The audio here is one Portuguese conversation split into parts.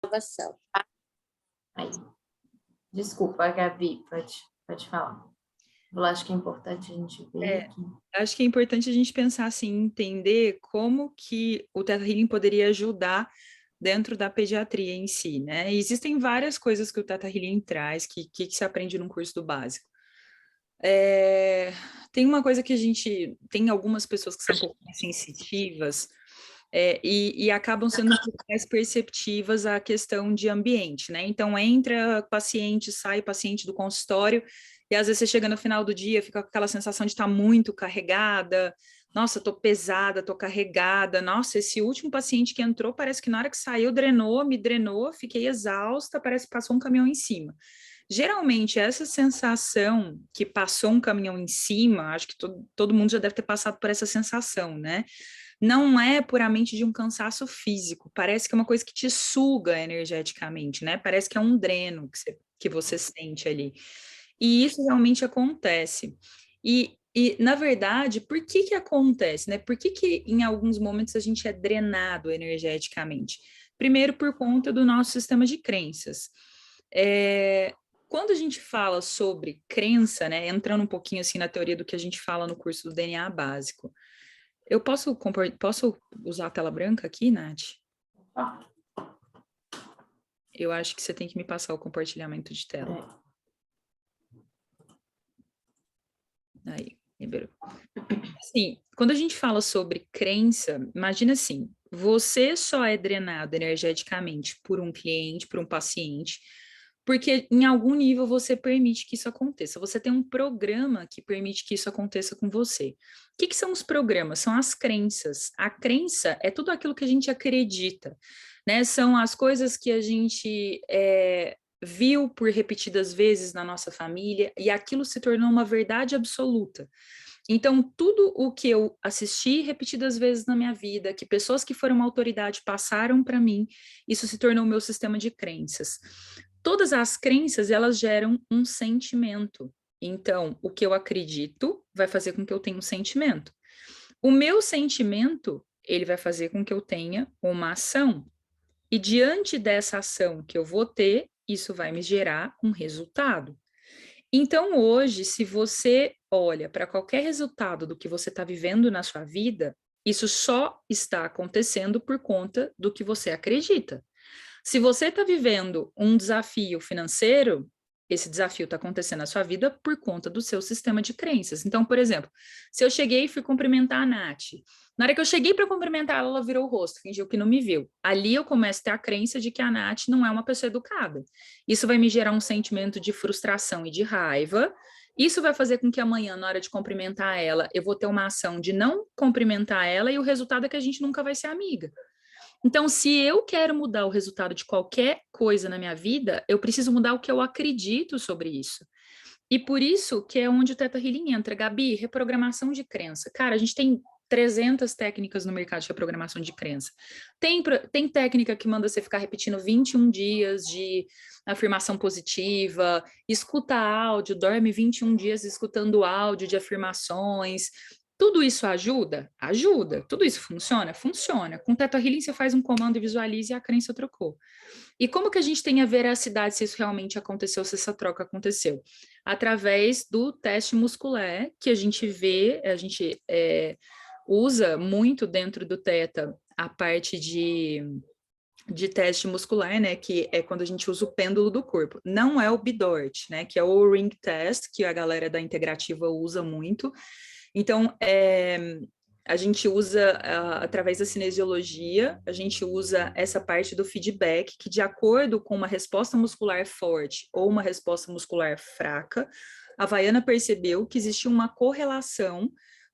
Gravação. Aí. Desculpa, Gabi, pode falar. Eu acho que é importante a gente ver aqui. Acho que é importante a gente pensar assim, entender como que o Theta Healing poderia ajudar dentro da pediatria em si, né? E existem várias coisas que o Theta Healing traz, que se aprende no curso do básico. Tem uma coisa que tem algumas pessoas que são um pouco mais sensitivas, e acabam sendo um pouco mais perceptivas à questão de ambiente, né? Então, entra paciente, sai paciente do consultório, e às vezes você chega no final do dia, fica com aquela sensação de estar muito carregada, nossa, tô pesada, tô carregada, nossa, esse último paciente que entrou, parece que na hora que saiu, me drenou, fiquei exausta, parece que passou um caminhão em cima. Geralmente, essa sensação que passou um caminhão em cima, acho que todo mundo já deve ter passado por essa sensação, né? Não é puramente de um cansaço físico, parece que é uma coisa que te suga energeticamente, né? Parece que é um dreno que você sente ali. E isso realmente acontece. Na verdade, por que que acontece, né? Por que que em alguns momentos a gente é drenado energeticamente? Primeiro, por conta do nosso sistema de crenças. Quando a gente fala sobre crença, né, entrando um pouquinho assim na teoria do que a gente fala no curso do DNA básico, eu posso usar a tela branca aqui, Nath? Ah. Eu acho que você tem que me passar o compartilhamento de tela. Aí, liberou. Assim, quando a gente fala sobre crença, imagina assim, você só é drenado energeticamente por um cliente, por um paciente, porque em algum nível você permite que isso aconteça. Você tem um programa que permite que isso aconteça com você. O que são os programas? São as crenças. A crença é tudo aquilo que a gente acredita, né? São as coisas que a gente viu por repetidas vezes na nossa família e aquilo se tornou uma verdade absoluta. Então, tudo o que eu assisti repetidas vezes na minha vida, que pessoas que foram uma autoridade passaram para mim, isso se tornou o meu sistema de crenças. Todas as crenças, elas geram um sentimento. Então, o que eu acredito vai fazer com que eu tenha um sentimento. O meu sentimento, ele vai fazer com que eu tenha uma ação. E diante dessa ação que eu vou ter, isso vai me gerar um resultado. Então, hoje, se você olha para qualquer resultado do que você está vivendo na sua vida, isso só está acontecendo por conta do que você acredita. Se você está vivendo um desafio financeiro, esse desafio está acontecendo na sua vida por conta do seu sistema de crenças. Então, por exemplo, se eu cheguei e fui cumprimentar a Nath, na hora que eu cheguei para cumprimentar ela, ela virou o rosto, fingiu que não me viu. Ali eu começo a ter a crença de que a Nath não é uma pessoa educada. Isso vai me gerar um sentimento de frustração e de raiva. Isso vai fazer com que amanhã, na hora de cumprimentar ela, eu vou ter uma ação de não cumprimentar ela e o resultado é que a gente nunca vai ser amiga. Então, se eu quero mudar o resultado de qualquer coisa na minha vida, eu preciso mudar o que eu acredito sobre isso. E por isso que é onde o Theta Healing entra. Gabi, reprogramação de crença. Cara, a gente tem 300 técnicas no mercado de reprogramação de crença. Tem técnica que manda você ficar repetindo 21 dias de afirmação positiva, escuta áudio, dorme 21 dias escutando áudio de afirmações. Tudo isso ajuda? Ajuda. Tudo isso funciona? Funciona. Com Theta Healing você faz um comando e visualiza e a crença trocou. E como que a gente tem a veracidade se isso realmente aconteceu, se essa troca aconteceu? Através do teste muscular, que a gente vê, a gente usa muito dentro do Theta a parte de teste muscular, né, que é quando a gente usa o pêndulo do corpo. Não é o BIDORT, né, que é o ring test, que a galera da integrativa usa muito. Então, a gente usa, através da cinesiologia, a gente usa essa parte do feedback, que de acordo com uma resposta muscular forte ou uma resposta muscular fraca, a Vaiana percebeu que existia uma correlação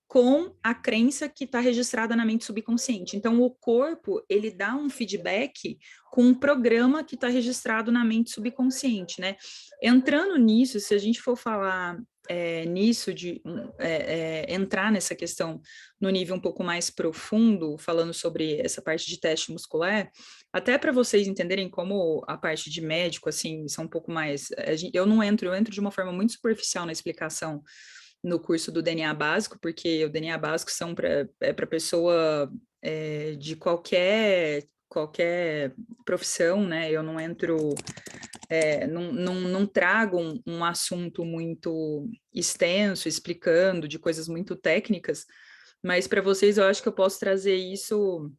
com a crença que está registrada na mente subconsciente. Então, o corpo, ele dá um feedback com um programa que está registrado na mente subconsciente, né? Entrando nisso, se a gente for falar nisso, de entrar nessa questão no nível um pouco mais profundo, falando sobre essa parte de teste muscular, até para vocês entenderem como a parte de médico, assim, são um pouco mais... eu entro de uma forma muito superficial na explicação no curso do DNA básico, porque o DNA básico são para pessoa de qualquer profissão, né? Eu não entro... não trago um assunto muito extenso, explicando de coisas muito técnicas, mas para vocês eu acho que eu posso trazer isso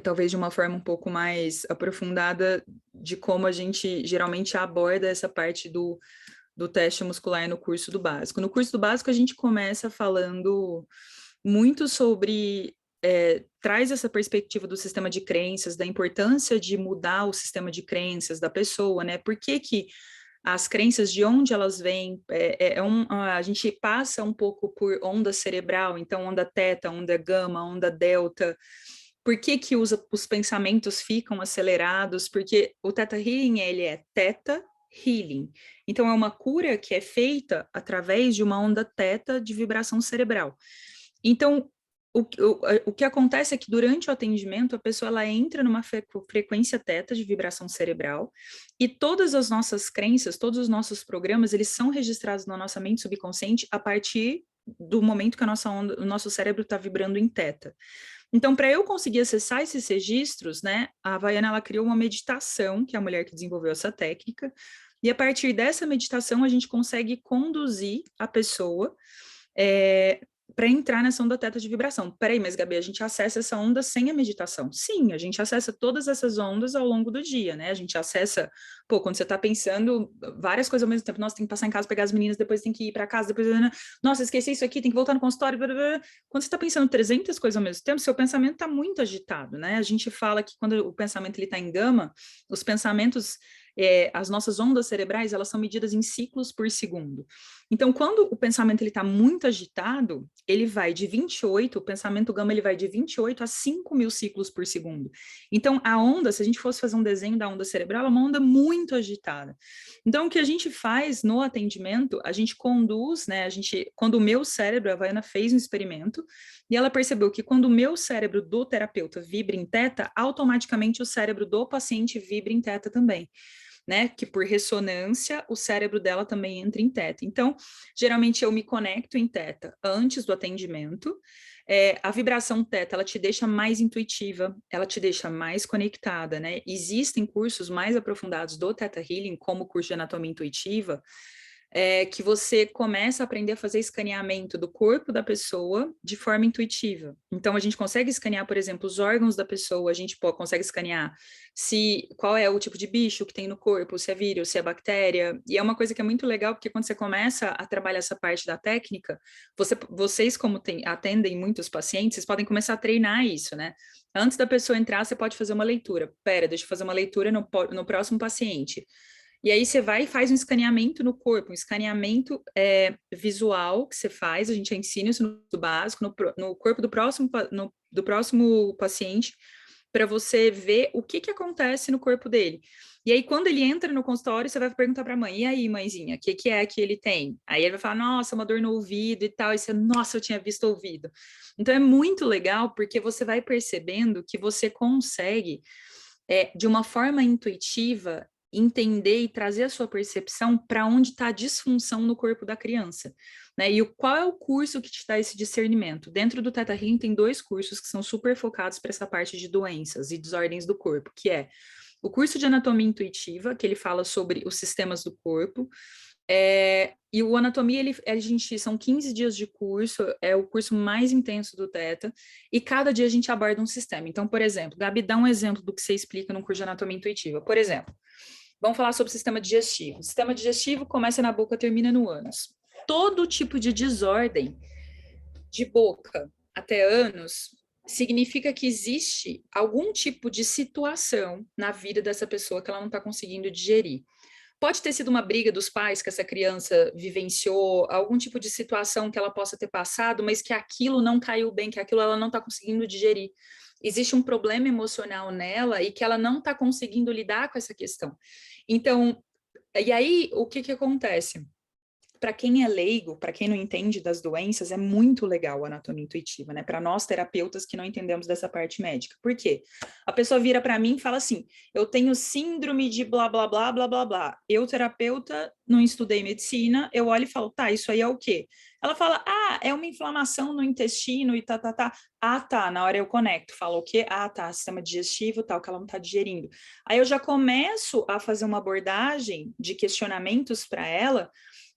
talvez de uma forma um pouco mais aprofundada de como a gente geralmente aborda essa parte do teste muscular no curso do básico. No curso do básico a gente começa falando muito sobre... traz essa perspectiva do sistema de crenças, da importância de mudar o sistema de crenças da pessoa, né? Por que que as crenças, de onde elas vêm, a gente passa um pouco por onda cerebral, então onda teta, onda gama, onda delta. Por que que os pensamentos ficam acelerados? Porque o Theta Healing, ele é Theta Healing. Então, é uma cura que é feita através de uma onda teta de vibração cerebral. Então, o que acontece é que durante o atendimento, a pessoa ela entra numa frequência teta de vibração cerebral e todas as nossas crenças, todos os nossos programas, eles são registrados na nossa mente subconsciente a partir do momento que o nosso cérebro está vibrando em teta. Então, para eu conseguir acessar esses registros, né, a Havaiana, ela criou uma meditação, que é a mulher que desenvolveu essa técnica, e a partir dessa meditação a gente consegue conduzir a pessoa para entrar nessa onda teta de vibração. Peraí, mas Gabi, a gente acessa essa onda sem a meditação? Sim, a gente acessa todas essas ondas ao longo do dia, né? A gente acessa, quando você está pensando várias coisas ao mesmo tempo, nossa, tem que passar em casa, pegar as meninas, depois tem que ir para casa, depois, nossa, esqueci isso aqui, tem que voltar no consultório, blá, blá, blá. Quando você está pensando 300 coisas ao mesmo tempo, seu pensamento está muito agitado, né? A gente fala que quando o pensamento está em gama, os pensamentos... as nossas ondas cerebrais, elas são medidas em ciclos por segundo. Então, quando o pensamento está muito agitado, ele vai de 28, o pensamento gama ele vai de 28 a 5.000 ciclos por segundo. Então, a onda, se a gente fosse fazer um desenho da onda cerebral, é uma onda muito agitada. Então, o que a gente faz no atendimento, a gente conduz, né, quando o meu cérebro, a Havaiana fez um experimento, e ela percebeu que quando o meu cérebro do terapeuta vibra em teta, automaticamente o cérebro do paciente vibra em teta também. Né, que por ressonância o cérebro dela também entra em teta. Então, geralmente eu me conecto em teta antes do atendimento. A vibração teta, ela te deixa mais intuitiva, ela te deixa mais conectada, né? Existem cursos mais aprofundados do Theta Healing, como o curso de anatomia intuitiva, que você começa a aprender a fazer escaneamento do corpo da pessoa de forma intuitiva. Então, a gente consegue escanear, por exemplo, os órgãos da pessoa, a gente consegue escanear qual é o tipo de bicho que tem no corpo, se é vírus, se é bactéria, e é uma coisa que é muito legal, porque quando você começa a trabalhar essa parte da técnica, vocês como atendem muitos pacientes, vocês podem começar a treinar isso, né? Antes da pessoa entrar, você pode fazer uma leitura. Deixa eu fazer uma leitura no próximo paciente. E aí você vai e faz um escaneamento no corpo, um escaneamento visual que você faz, a gente ensina isso no básico, no corpo do próximo paciente, para você ver o que acontece no corpo dele. E aí, quando ele entra no consultório, você vai perguntar para a mãe, e aí, mãezinha, o que é que ele tem? Aí ele vai falar, nossa, uma dor no ouvido e tal, e você, nossa, eu tinha visto o ouvido. Então, é muito legal, porque você vai percebendo que você consegue, de uma forma intuitiva, entender e trazer a sua percepção para onde está a disfunção no corpo da criança, né? E qual é o curso que te dá esse discernimento? Dentro do Theta Healing tem 2 cursos que são super focados para essa parte de doenças e desordens do corpo, que é o curso de anatomia intuitiva, que ele fala sobre os sistemas do corpo, e o anatomia, são 15 dias de curso, é o curso mais intenso do Theta, e cada dia a gente aborda um sistema. Então, por exemplo, Gabi, dá um exemplo do que você explica no curso de anatomia intuitiva. Por exemplo, vamos falar sobre o sistema digestivo. O sistema digestivo começa na boca, termina no ânus. Todo tipo de desordem de boca até ânus significa que existe algum tipo de situação na vida dessa pessoa que ela não está conseguindo digerir. Pode ter sido uma briga dos pais que essa criança vivenciou, algum tipo de situação que ela possa ter passado, mas que aquilo não caiu bem, que aquilo ela não está conseguindo digerir. Existe um problema emocional nela e que ela não está conseguindo lidar com essa questão. Então, e aí, o que acontece? para quem é leigo, para quem não entende das doenças, é muito legal a anatomia intuitiva, né? Para nós terapeutas que não entendemos dessa parte médica. Por quê? A pessoa vira para mim e fala assim: eu tenho síndrome de blá, blá, blá, blá, blá, blá. Eu, terapeuta, não estudei medicina, eu olho e falo, tá, isso aí é o quê? Ela fala, ah, é uma inflamação no intestino e tá, tá, tá. Ah, tá, na hora eu conecto, falo o quê? Ah, tá, sistema digestivo, tal, que ela não tá digerindo. Aí eu já começo a fazer uma abordagem de questionamentos para ela,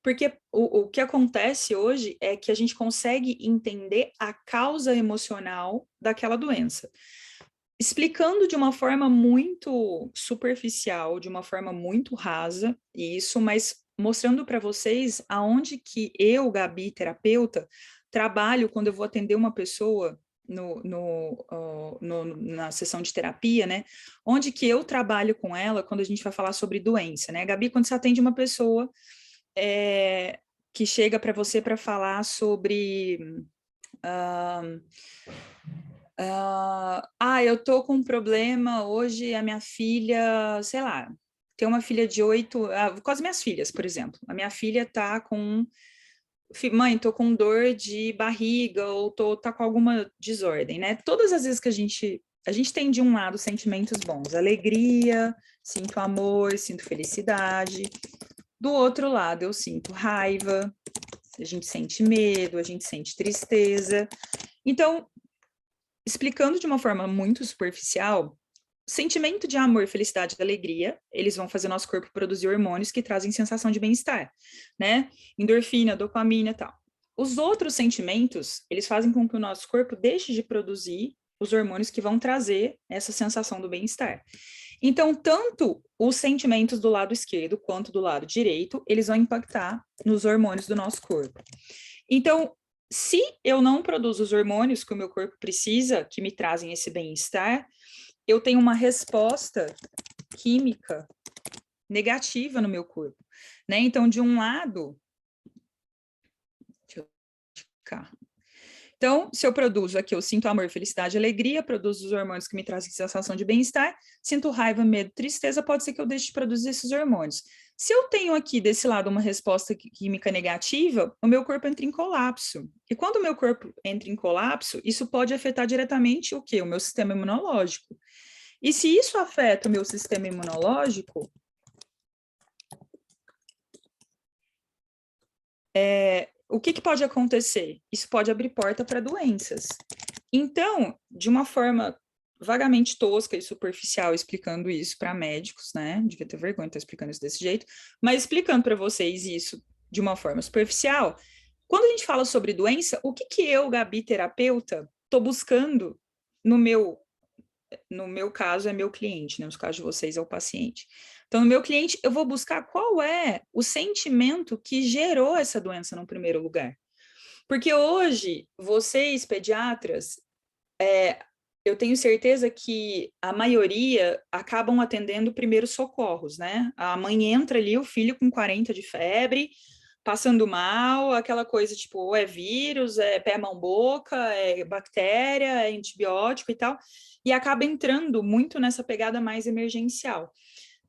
porque o que acontece hoje é que a gente consegue entender a causa emocional daquela doença. Explicando de uma forma muito superficial, de uma forma muito rasa, isso, mas mostrando para vocês aonde que eu, Gabi, terapeuta, trabalho quando eu vou atender uma pessoa na sessão de terapia, né? Onde que eu trabalho com ela quando a gente vai falar sobre doença, né? Gabi, quando você atende uma pessoa que chega para você para falar sobre... eu tô com um problema hoje, a minha filha, sei lá, tem uma filha de 8, com as minhas filhas, por exemplo. A minha filha tá com, mãe, tô com dor de barriga, ou tá com alguma desordem, né? Todas as vezes que a gente tem de um lado sentimentos bons, alegria, sinto amor, sinto felicidade. Do outro lado, eu sinto raiva, a gente sente medo, a gente sente tristeza. Então, explicando de uma forma muito superficial, sentimento de amor, felicidade e alegria, eles vão fazer nosso corpo produzir hormônios que trazem sensação de bem-estar, né? Endorfina, dopamina e tal. Os outros sentimentos, eles fazem com que o nosso corpo deixe de produzir os hormônios que vão trazer essa sensação do bem-estar. Então, tanto os sentimentos do lado esquerdo quanto do lado direito, eles vão impactar nos hormônios do nosso corpo. Então, se eu não produzo os hormônios que o meu corpo precisa, que me trazem esse bem-estar, eu tenho uma resposta química negativa no meu corpo, né? Então, de um lado... Deixa eu ficar... Então, se eu produzo aqui, eu sinto amor, felicidade, alegria, produzo os hormônios que me trazem sensação de bem-estar, sinto raiva, medo, tristeza, pode ser que eu deixe de produzir esses hormônios. Se eu tenho aqui desse lado uma resposta química negativa, o meu corpo entra em colapso. E quando o meu corpo entra em colapso, isso pode afetar diretamente o quê? O meu sistema imunológico. E se isso afeta o meu sistema imunológico, o que pode acontecer? Isso pode abrir porta para doenças. Então, de uma forma vagamente tosca e superficial, explicando isso para médicos, né? Devia ter vergonha de estar explicando isso desse jeito, mas explicando para vocês isso de uma forma superficial, quando a gente fala sobre doença, o que eu, Gabi, terapeuta, estou buscando no meu caso é meu cliente, né? No caso de vocês é o paciente. Então, no meu cliente, eu vou buscar qual é o sentimento que gerou essa doença no primeiro lugar. Porque hoje, vocês, pediatras, eu tenho certeza que a maioria acabam atendendo primeiros socorros, né? A mãe entra ali, o filho com 40 de febre, passando mal, aquela coisa tipo, ou é vírus, é pé, mão, boca, é bactéria, é antibiótico e tal, e acaba entrando muito nessa pegada mais emergencial.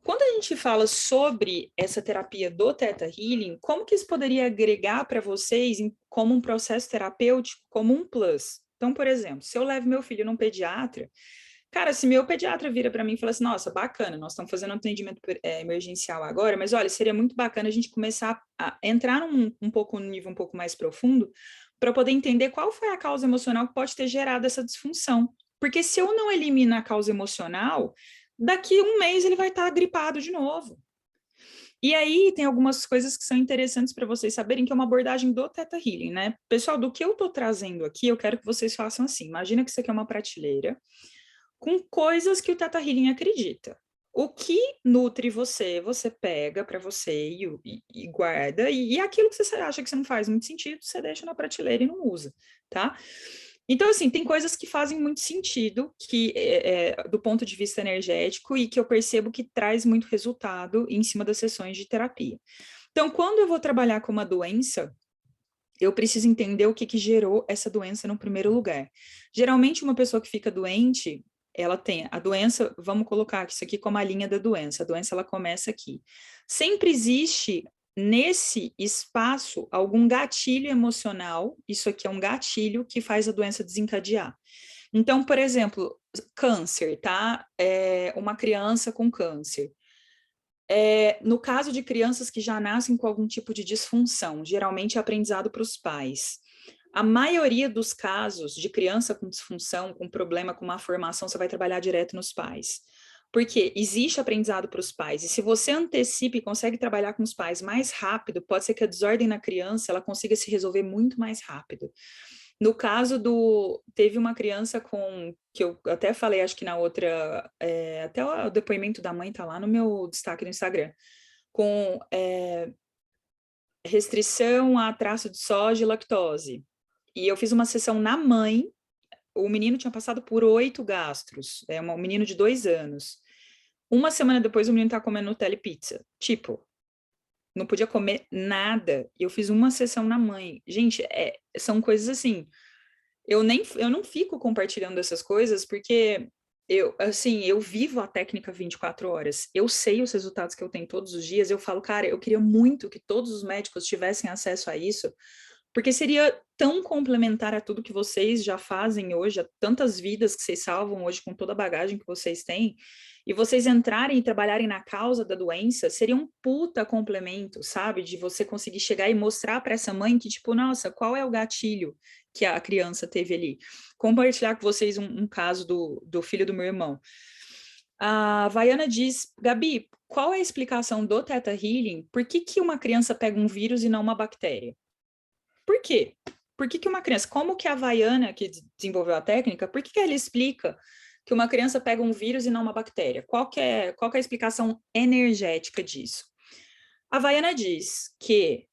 Quando a gente fala sobre essa terapia do Theta Healing, como que isso poderia agregar para vocês como um processo terapêutico, como um plus? Então, por exemplo, se eu levo meu filho num pediatra, cara, se meu pediatra vira para mim e fala assim, nossa, bacana, nós estamos fazendo um atendimento emergencial agora, mas olha, seria muito bacana a gente começar a entrar num nível um pouco mais profundo para poder entender qual foi a causa emocional que pode ter gerado essa disfunção. Porque se eu não elimino a causa emocional, daqui um mês ele vai estar gripado de novo. E aí tem algumas coisas que são interessantes para vocês saberem, que é uma abordagem do Theta Healing, né? Pessoal, do que eu estou trazendo aqui, eu quero que vocês façam assim. Imagina que isso aqui é uma prateleira com coisas que o Theta Healing acredita. O que nutre você, você pega para você e guarda, e aquilo que você acha que você não faz muito sentido, você deixa na prateleira e não usa, tá? Então, assim, tem coisas que fazem muito sentido, que do ponto de vista energético, e que eu percebo que traz muito resultado em cima das sessões de terapia. Então, quando eu vou trabalhar com uma doença, eu preciso entender o que gerou essa doença no primeiro lugar. Geralmente, uma pessoa que fica doente, ela tem a doença, vamos colocar isso aqui como a linha da doença. A doença, ela começa aqui. Sempre existe nesse espaço algum gatilho emocional, isso aqui é um gatilho que faz a doença desencadear. Então, por exemplo, câncer, tá? Uma criança com câncer. No caso de crianças que já nascem com algum tipo de disfunção, geralmente é aprendizado para os pais. A maioria dos casos de criança com disfunção, com problema com má formação, você vai trabalhar direto nos pais. Porque existe aprendizado para os pais, e se você antecipa e consegue trabalhar com os pais mais rápido, pode ser que a desordem na criança ela consiga se resolver muito mais rápido. No caso teve uma criança que eu até falei, acho que na outra, até o depoimento da mãe tá lá no meu destaque no Instagram, com restrição a traço de soja e lactose. E eu fiz uma sessão na mãe, o menino tinha passado por 8 gastros, um menino de 2 anos. Uma semana depois o menino tá comendo Nutella e pizza. Tipo, não podia comer nada. E eu fiz uma sessão na mãe. Gente, são coisas assim. Eu não fico compartilhando essas coisas porque eu vivo a técnica 24 horas. Eu sei os resultados que eu tenho todos os dias. Eu falo, cara, eu queria muito que todos os médicos tivessem acesso a isso, porque seria tão complementar a tudo que vocês já fazem hoje, a tantas vidas que vocês salvam hoje com toda a bagagem que vocês têm, e vocês entrarem e trabalharem na causa da doença, seria um puta complemento, sabe? De você conseguir chegar e mostrar para essa mãe que, tipo, nossa, qual é o gatilho que a criança teve ali? Compartilhar com vocês um caso do filho do meu irmão. A Vaiana diz, Gabi, qual é a explicação do Theta Healing? Por que uma criança pega um vírus e não uma bactéria? Por quê? Por que uma criança, como que a Vaiana, que desenvolveu a técnica, por que ela explica que uma criança pega um vírus e não uma bactéria? Qual que é a explicação energética disso? A Vaiana diz que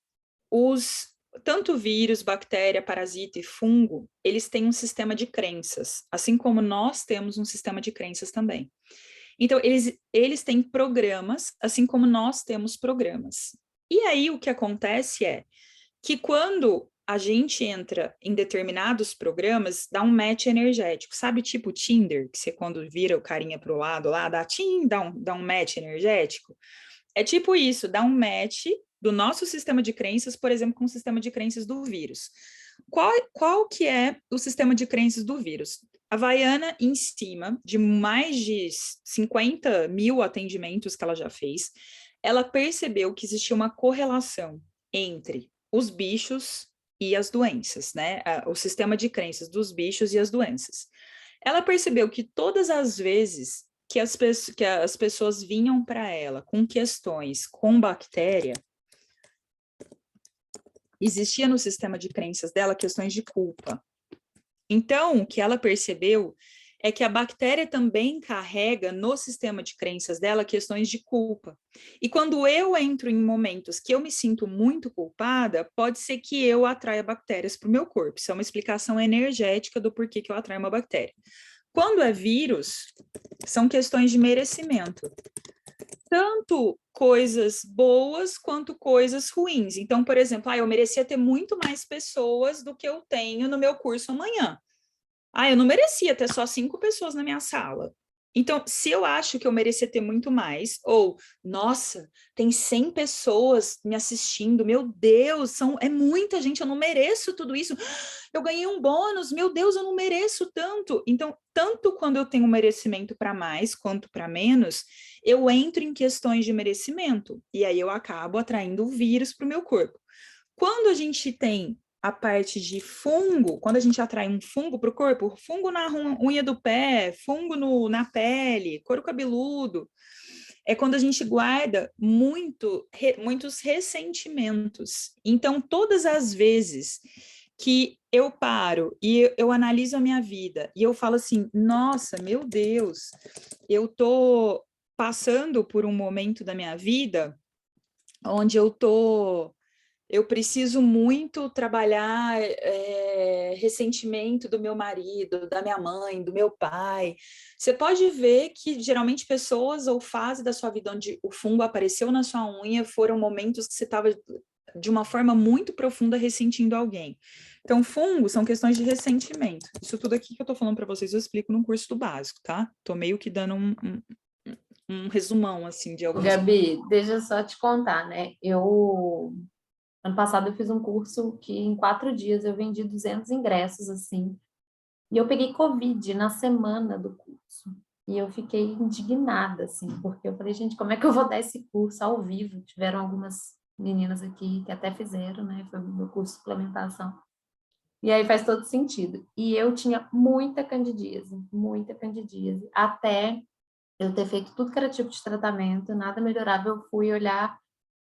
tanto vírus, bactéria, parasita e fungo, eles têm um sistema de crenças, assim como nós temos um sistema de crenças também. Então, eles têm programas, assim como nós temos programas. E aí, o que acontece é que quando a gente entra em determinados programas, dá um match energético, sabe, tipo Tinder, que você quando vira o carinha pro lado lá, dá um match energético? É tipo isso, dá um match do nosso sistema de crenças, por exemplo, com o sistema de crenças do vírus. Qual que é o sistema de crenças do vírus? A Vaiana, em cima de mais de 50 mil atendimentos que ela já fez, ela percebeu que existia uma correlação entre os bichos e as doenças, né? O sistema de crenças dos bichos e as doenças. Ela percebeu que todas as vezes que as pessoas vinham para ela com questões com bactéria, existia no sistema de crenças dela questões de culpa. Então, o que ela percebeu é que a bactéria também carrega no sistema de crenças dela questões de culpa. E quando eu entro em momentos que eu me sinto muito culpada, pode ser que eu atraia bactérias para o meu corpo. Isso é uma explicação energética do porquê que eu atraio uma bactéria. Quando é vírus, são questões de merecimento. Tanto coisas boas quanto coisas ruins. Então, por exemplo, eu merecia ter muito mais pessoas do que eu tenho no meu curso amanhã. Eu não merecia ter só 5 pessoas na minha sala. Então, se eu acho que eu merecia ter muito mais, ou, nossa, tem 100 pessoas me assistindo, meu Deus, é muita gente, eu não mereço tudo isso. Eu ganhei um bônus, meu Deus, eu não mereço tanto. Então, tanto quando eu tenho merecimento para mais quanto para menos, eu entro em questões de merecimento, e aí eu acabo atraindo o vírus para o meu corpo. Quando a gente tem a parte de fungo, quando a gente atrai um fungo para o corpo, fungo na unha do pé, fungo na pele, couro cabeludo, é quando a gente guarda muitos ressentimentos. Então, todas as vezes que eu paro e eu analiso a minha vida e eu falo assim, nossa, meu Deus, eu tô passando por um momento da minha vida onde eu preciso muito trabalhar ressentimento do meu marido, da minha mãe, do meu pai. Você pode ver que geralmente pessoas ou fase da sua vida onde o fungo apareceu na sua unha foram momentos que você estava de uma forma muito profunda ressentindo alguém. Então, fungo são questões de ressentimento. Isso tudo aqui que eu estou falando para vocês eu explico no curso do básico, tá? Tô meio que dando um resumão, assim, de algumas... Gabi, deixa eu só te contar, né? Ano passado, eu fiz um curso que em 4 dias eu vendi 200 ingressos, assim. E eu peguei Covid na semana do curso. E eu fiquei indignada, assim, porque eu falei, gente, como é que eu vou dar esse curso ao vivo? Tiveram algumas meninas aqui que até fizeram, né? Foi o meu curso de suplementação. E aí faz todo sentido. E eu tinha muita candidíase, até eu ter feito tudo que era tipo de tratamento, nada melhorava, eu fui olhar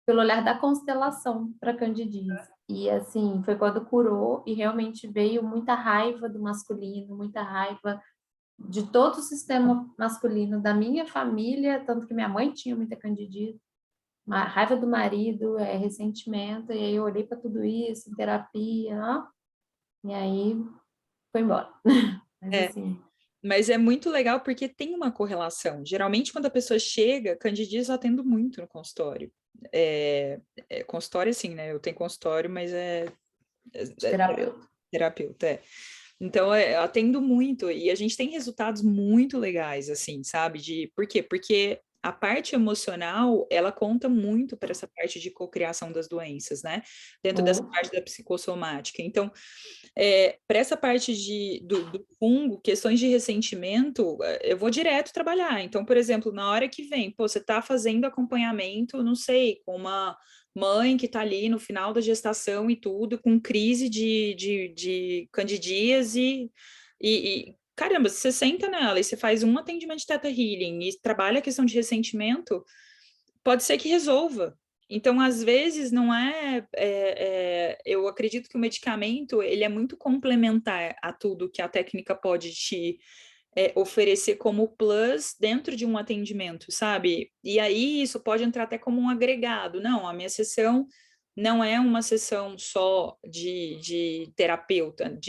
pelo olhar da constelação para candidíase. E assim, foi quando curou e realmente veio muita raiva do masculino, muita raiva de todo o sistema masculino da minha família, tanto que minha mãe tinha muita candidíase, uma raiva do marido, ressentimento, e aí eu olhei para tudo isso, terapia, ó, e aí foi embora. Mas É, assim, mas é muito legal porque tem uma correlação. Geralmente, quando a pessoa chega, candidíase eu atendo muito no consultório. Consultório, assim, né? Eu tenho consultório, mas terapeuta. terapeuta, é. Então, eu atendo muito e a gente tem resultados muito legais, assim, sabe? Por quê? Porque a parte emocional, ela conta muito para essa parte de cocriação das doenças, né? Dentro dessa parte da psicossomática. Então, para essa parte do fungo, questões de ressentimento, eu vou direto trabalhar. Então, por exemplo, na hora que vem, pô, você está fazendo acompanhamento, não sei, com uma mãe que está ali no final da gestação e tudo, com crise de candidíase, caramba, você senta nela e você faz um atendimento de Theta Healing e trabalha a questão de ressentimento, pode ser que resolva. Então, às vezes, não eu acredito que o medicamento, ele é muito complementar a tudo que a técnica pode te oferecer como plus dentro de um atendimento, sabe? E aí isso pode entrar até como um agregado. Não, a minha sessão não é uma sessão só de terapeuta,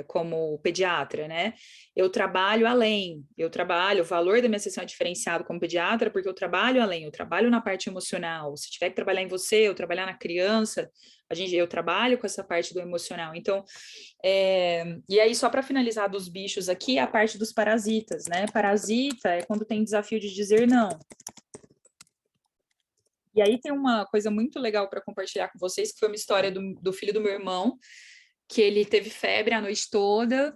como pediatra, né? Eu trabalho além, o valor da minha sessão é diferenciado como pediatra, porque eu trabalho além, eu trabalho na parte emocional. Se tiver que trabalhar em você, eu trabalhar na criança, eu trabalho com essa parte do emocional. Então, e aí, só para finalizar dos bichos aqui, a parte dos parasitas, né? Parasita é quando tem desafio de dizer não. E aí tem uma coisa muito legal para compartilhar com vocês, que foi uma história do filho do meu irmão, que ele teve febre a noite toda,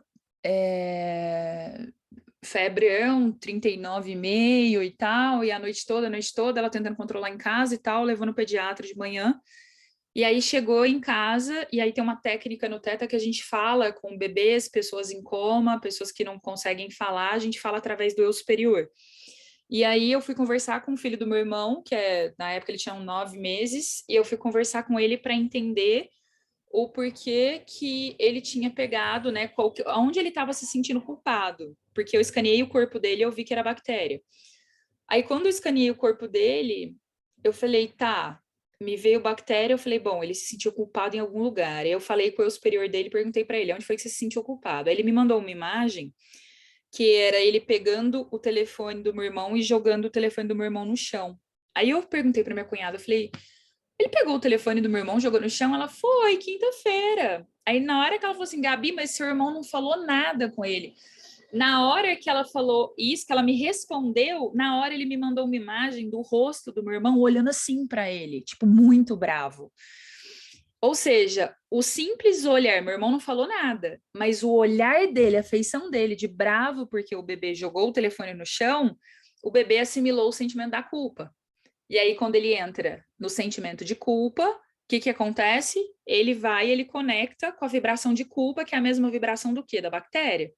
febrão, 39,5 e tal, e a noite toda, ela tentando controlar em casa e tal, levando o pediatra de manhã. E aí chegou em casa, e aí tem uma técnica no Theta que a gente fala com bebês, pessoas em coma, pessoas que não conseguem falar, a gente fala através do eu superior. E aí eu fui conversar com o filho do meu irmão, na época ele tinha 9 meses, e eu fui conversar com ele para entender o porquê que ele tinha pegado, né, onde ele estava se sentindo culpado, porque eu escaneei o corpo dele e eu vi que era bactéria. Aí quando eu escaneei o corpo dele, eu falei, tá, me veio bactéria, eu falei, bom, ele se sentiu culpado em algum lugar. Aí eu falei com o superior dele, perguntei para ele, onde foi que você se sentiu culpado? Aí ele me mandou uma imagem que era ele pegando o telefone do meu irmão e jogando o telefone do meu irmão no chão. Aí eu perguntei para minha cunhada, eu falei, ele pegou o telefone do meu irmão, jogou no chão? Ela, foi, quinta-feira. Aí na hora que ela falou assim, Gabi, mas seu irmão não falou nada com ele. Na hora que ela falou isso, que ela me respondeu, na hora ele me mandou uma imagem do rosto do meu irmão olhando assim para ele, tipo, muito bravo. Ou seja, o simples olhar, meu irmão não falou nada, mas o olhar dele, a feição dele de bravo porque o bebê jogou o telefone no chão, o bebê assimilou o sentimento da culpa. E aí, quando ele entra no sentimento de culpa, o que acontece? Ele ele conecta com a vibração de culpa, que é a mesma vibração do quê? Da bactéria.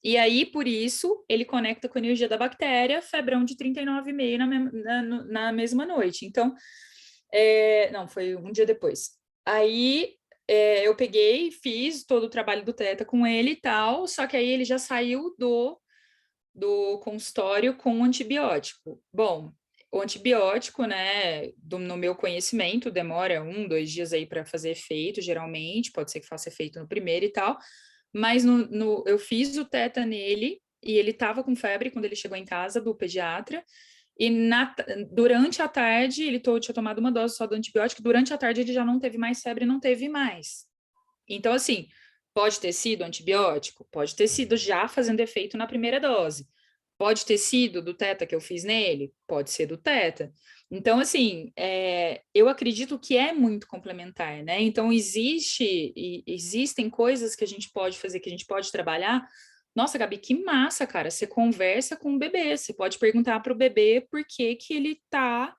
E aí, por isso, ele conecta com a energia da bactéria, febrão de 39,5 na mesma noite. Então, não, foi um dia depois. Aí, eu peguei, fiz todo o trabalho do Theta com ele e tal, só que aí ele já saiu do consultório com antibiótico. Bom, o antibiótico, né, no meu conhecimento, demora 1, 2 dias aí para fazer efeito, geralmente, pode ser que faça efeito no primeiro e tal, mas eu fiz o Theta nele e ele estava com febre quando ele chegou em casa do pediatra, e durante a tarde, tinha tomado uma dose só do antibiótico, durante a tarde ele já não teve mais febre, não teve mais. Então, assim, pode ter sido antibiótico? Pode ter sido já fazendo efeito na primeira dose. Pode ter sido do teta que eu fiz nele? Pode ser do teta. Então, assim, eu acredito que é muito complementar, né? Então, existem coisas que a gente pode fazer, que a gente pode trabalhar. Nossa, Gabi, que massa, cara. Você conversa com o bebê, você pode perguntar para o bebê por que que ele está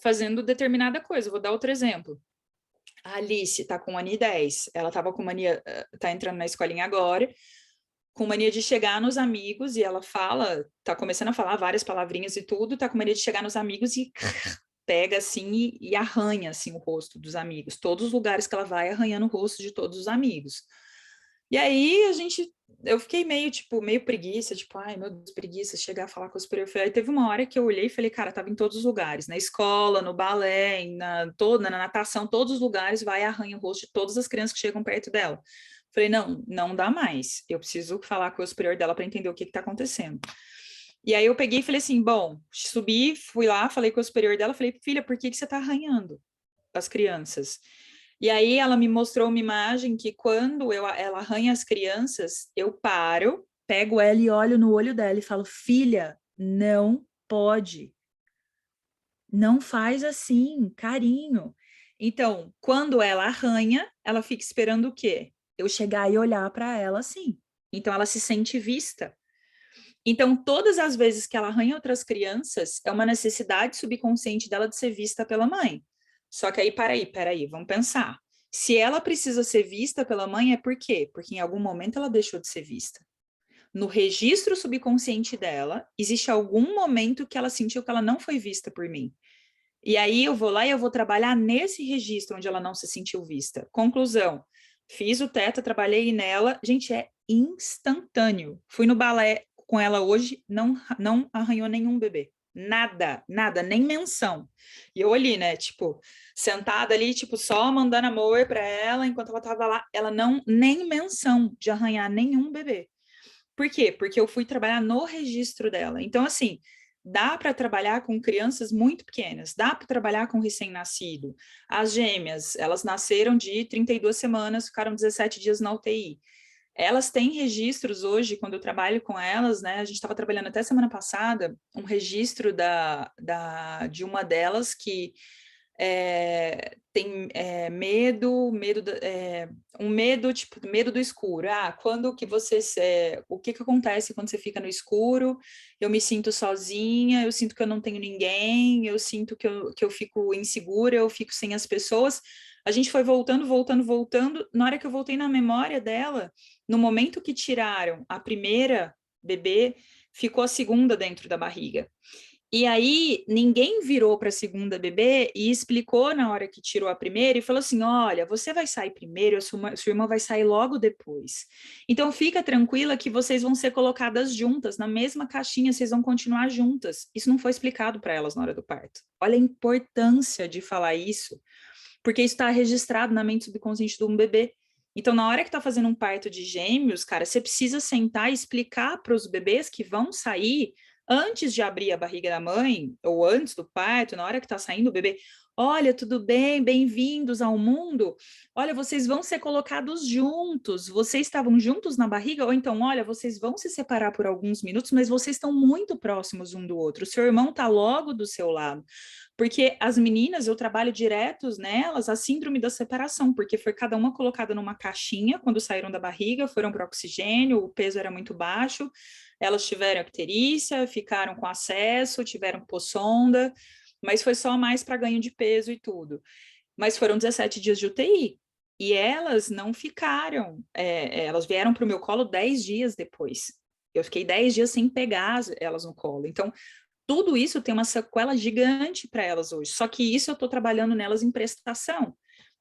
fazendo determinada coisa. Vou dar outro exemplo. A Alice está com mania 10, ela estava com mania, está entrando na escolinha agora, com mania de chegar nos amigos, e ela fala, tá começando a falar várias palavrinhas e tudo, tá com mania de chegar nos amigos e pega assim e arranha assim o rosto dos amigos. Todos os lugares que ela vai arranhando o rosto de todos os amigos. E aí eu fiquei meio preguiça, tipo, ai meu Deus, preguiça, chegar a falar com o superior. Aí teve uma hora que eu olhei e falei, cara, tava em todos os lugares, na escola, no balé, na natação, todos os lugares vai e arranha o rosto de todas as crianças que chegam perto dela. Falei, não dá mais. Eu preciso falar com o superior dela para entender o que está acontecendo. E aí eu peguei e falei assim, bom, subi, fui lá, falei com o superior dela, falei, filha, por que você está arranhando as crianças? E aí ela me mostrou uma imagem que quando ela arranha as crianças, eu paro, pego ela e olho no olho dela e falo, filha, não pode. Não faz assim, carinho. Então, quando ela arranha, ela fica esperando o quê? Eu chegar e olhar para ela assim. Então, ela se sente vista. Então, todas as vezes que ela arranha outras crianças, é uma necessidade subconsciente dela de ser vista pela mãe. Só que aí, peraí, vamos pensar. Se ela precisa ser vista pela mãe, é por quê? Porque em algum momento ela deixou de ser vista. No registro subconsciente dela, existe algum momento que ela sentiu que ela não foi vista por mim. E aí eu vou lá e eu vou trabalhar nesse registro onde ela não se sentiu vista. Conclusão, fiz o teta, trabalhei nela. Gente, é instantâneo. Fui no balé com ela hoje, não arranhou nenhum bebê. Nada, nem menção. E eu ali, né, tipo, sentada ali, tipo, só mandando amor para ela, enquanto ela tava lá, ela nem menção de arranhar nenhum bebê. Por quê? Porque eu fui trabalhar no registro dela. Então, assim, dá para trabalhar com crianças muito pequenas, dá para trabalhar com recém-nascido. As gêmeas, elas nasceram de 32 semanas, ficaram 17 dias na UTI. Elas têm registros hoje, quando eu trabalho com elas, né? A gente estava trabalhando até semana passada, um registro de uma delas que tem medo do escuro. Quando que o que acontece quando você fica no escuro? Eu me sinto sozinha, eu sinto que eu não tenho ninguém, eu sinto que eu fico insegura, eu fico sem as pessoas. A gente foi voltando. Na hora que eu voltei na memória dela, no momento que tiraram a primeira bebê, ficou a segunda dentro da barriga. E aí, ninguém virou para a segunda bebê e explicou na hora que tirou a primeira e falou assim, olha, você vai sair primeiro, sua irmã vai sair logo depois. Então, fica tranquila que vocês vão ser colocadas juntas, na mesma caixinha, vocês vão continuar juntas. Isso não foi explicado para elas na hora do parto. Olha a importância de falar isso, porque isso está registrado na mente subconsciente de um bebê. Então, na hora que está fazendo um parto de gêmeos, cara, você precisa sentar e explicar para os bebês que vão sair antes de abrir a barriga da mãe, ou antes do parto, na hora que está saindo o bebê, olha, tudo bem, bem-vindos ao mundo. Olha, vocês vão ser colocados juntos. Vocês estavam juntos na barriga? Ou então, olha, vocês vão se separar por alguns minutos, mas vocês estão muito próximos um do outro. O seu irmão está logo do seu lado. Porque as meninas, eu trabalho diretos nelas, a síndrome da separação, porque foi cada uma colocada numa caixinha quando saíram da barriga, foram para oxigênio, o peso era muito baixo, elas tiveram icterícia, ficaram com acesso, tiveram possonda, mas foi só mais para ganho de peso e tudo. Mas foram 17 dias de UTI, e elas não ficaram, elas vieram para o meu colo 10 dias depois. Eu fiquei 10 dias sem pegar elas no colo. Então, tudo isso tem uma sequela gigante para elas hoje. Só que isso eu estou trabalhando nelas em prestação.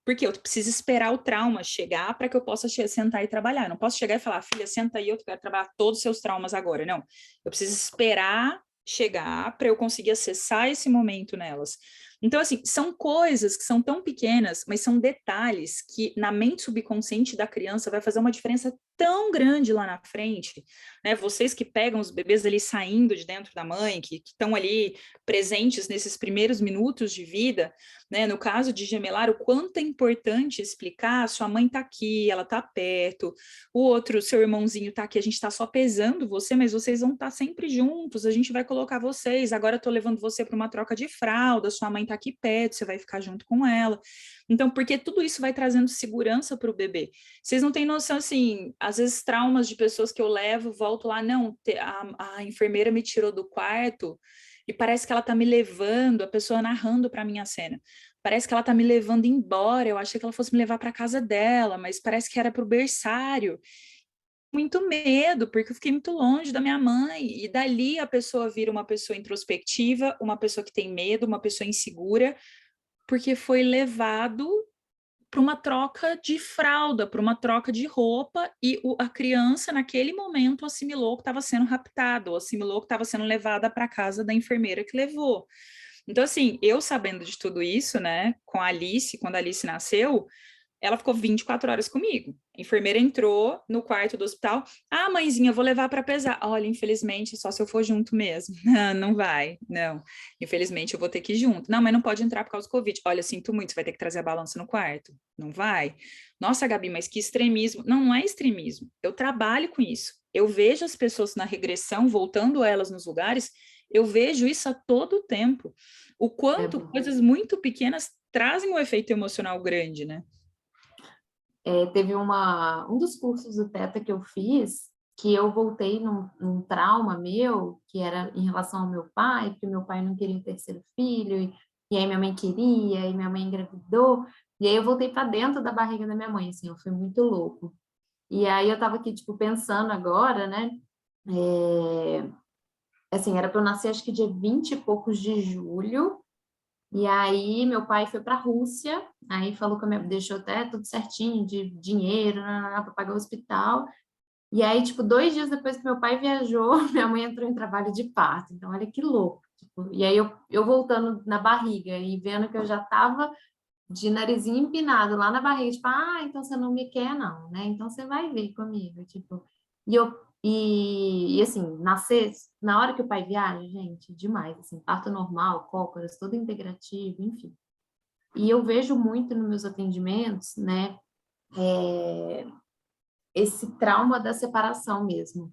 Porque eu preciso esperar o trauma chegar para que eu possa sentar e trabalhar. Eu não posso chegar e falar, filha, senta aí, eu quero trabalhar todos os seus traumas agora. Não, eu preciso esperar chegar para eu conseguir acessar esse momento nelas. Então, assim, são coisas que são tão pequenas, mas são detalhes que na mente subconsciente da criança vai fazer uma diferença tão grande lá na frente, né? Vocês que pegam os bebês ali saindo de dentro da mãe, que estão ali presentes nesses primeiros minutos de vida, né? No caso de gemelar, o quanto é importante explicar, sua mãe tá aqui, ela tá perto, o outro, seu irmãozinho tá aqui, a gente tá só pesando você, mas vocês vão estar sempre juntos, a gente vai colocar vocês, agora eu tô levando você para uma troca de fralda, sua mãe tá aqui perto, você vai ficar junto com ela. Então, porque tudo isso vai trazendo segurança para o bebê. Vocês não têm noção, assim, às vezes traumas de pessoas que eu levo, volto lá, não, a enfermeira me tirou do quarto e parece que ela tá me levando, a pessoa narrando para mim a cena. Parece que ela tá me levando embora, eu achei que ela fosse me levar para casa dela, mas parece que era para o berçário. Muito medo, porque eu fiquei muito longe da minha mãe, e dali a pessoa vira uma pessoa introspectiva, uma pessoa que tem medo, uma pessoa insegura, porque foi levado para uma troca de fralda, para uma troca de roupa, e a criança, naquele momento, assimilou que estava sendo raptada, ou assimilou que estava sendo levada para casa da enfermeira que levou. Então, assim, eu sabendo de tudo isso, né, com a Alice, quando a Alice nasceu, ela ficou 24 horas comigo. A enfermeira entrou no quarto do hospital. Ah, mãezinha, vou levar para pesar. Olha, infelizmente, só se eu for junto mesmo. Não vai, não. Infelizmente, eu vou ter que ir junto. Não, mas não pode entrar por causa do Covid. Olha, sinto muito, você vai ter que trazer a balança no quarto. Não vai. Nossa, Gabi, mas que extremismo. Não, não é extremismo. Eu trabalho com isso. Eu vejo as pessoas na regressão, voltando elas nos lugares, eu vejo isso a todo tempo. O quanto coisas muito pequenas trazem um efeito emocional grande, né? Teve um dos cursos do Teta que eu fiz, que eu voltei num trauma meu, que era em relação ao meu pai, porque meu pai não queria o terceiro filho, e aí minha mãe queria, e minha mãe engravidou, e aí eu voltei para dentro da barriga da minha mãe, assim, foi muito louco. E aí eu tava aqui, tipo, pensando agora, né, assim, era para eu nascer acho que dia 20 e poucos de julho, e aí meu pai foi para a Rússia, aí falou que deixou até tudo certinho de dinheiro para pagar o hospital. E aí, tipo, 2 dias depois que meu pai viajou, minha mãe entrou em trabalho de parto. Então, olha que louco. Tipo, e aí eu voltando na barriga e vendo que eu já tava de narizinho empinado lá na barriga, tipo, então você não me quer, não, né? Então você vai ver comigo, tipo. E assim, nascer na hora que o pai viaja, gente, demais, assim, parto normal, cócoras, todo integrativo, enfim. E eu vejo muito nos meus atendimentos, né, esse trauma da separação mesmo.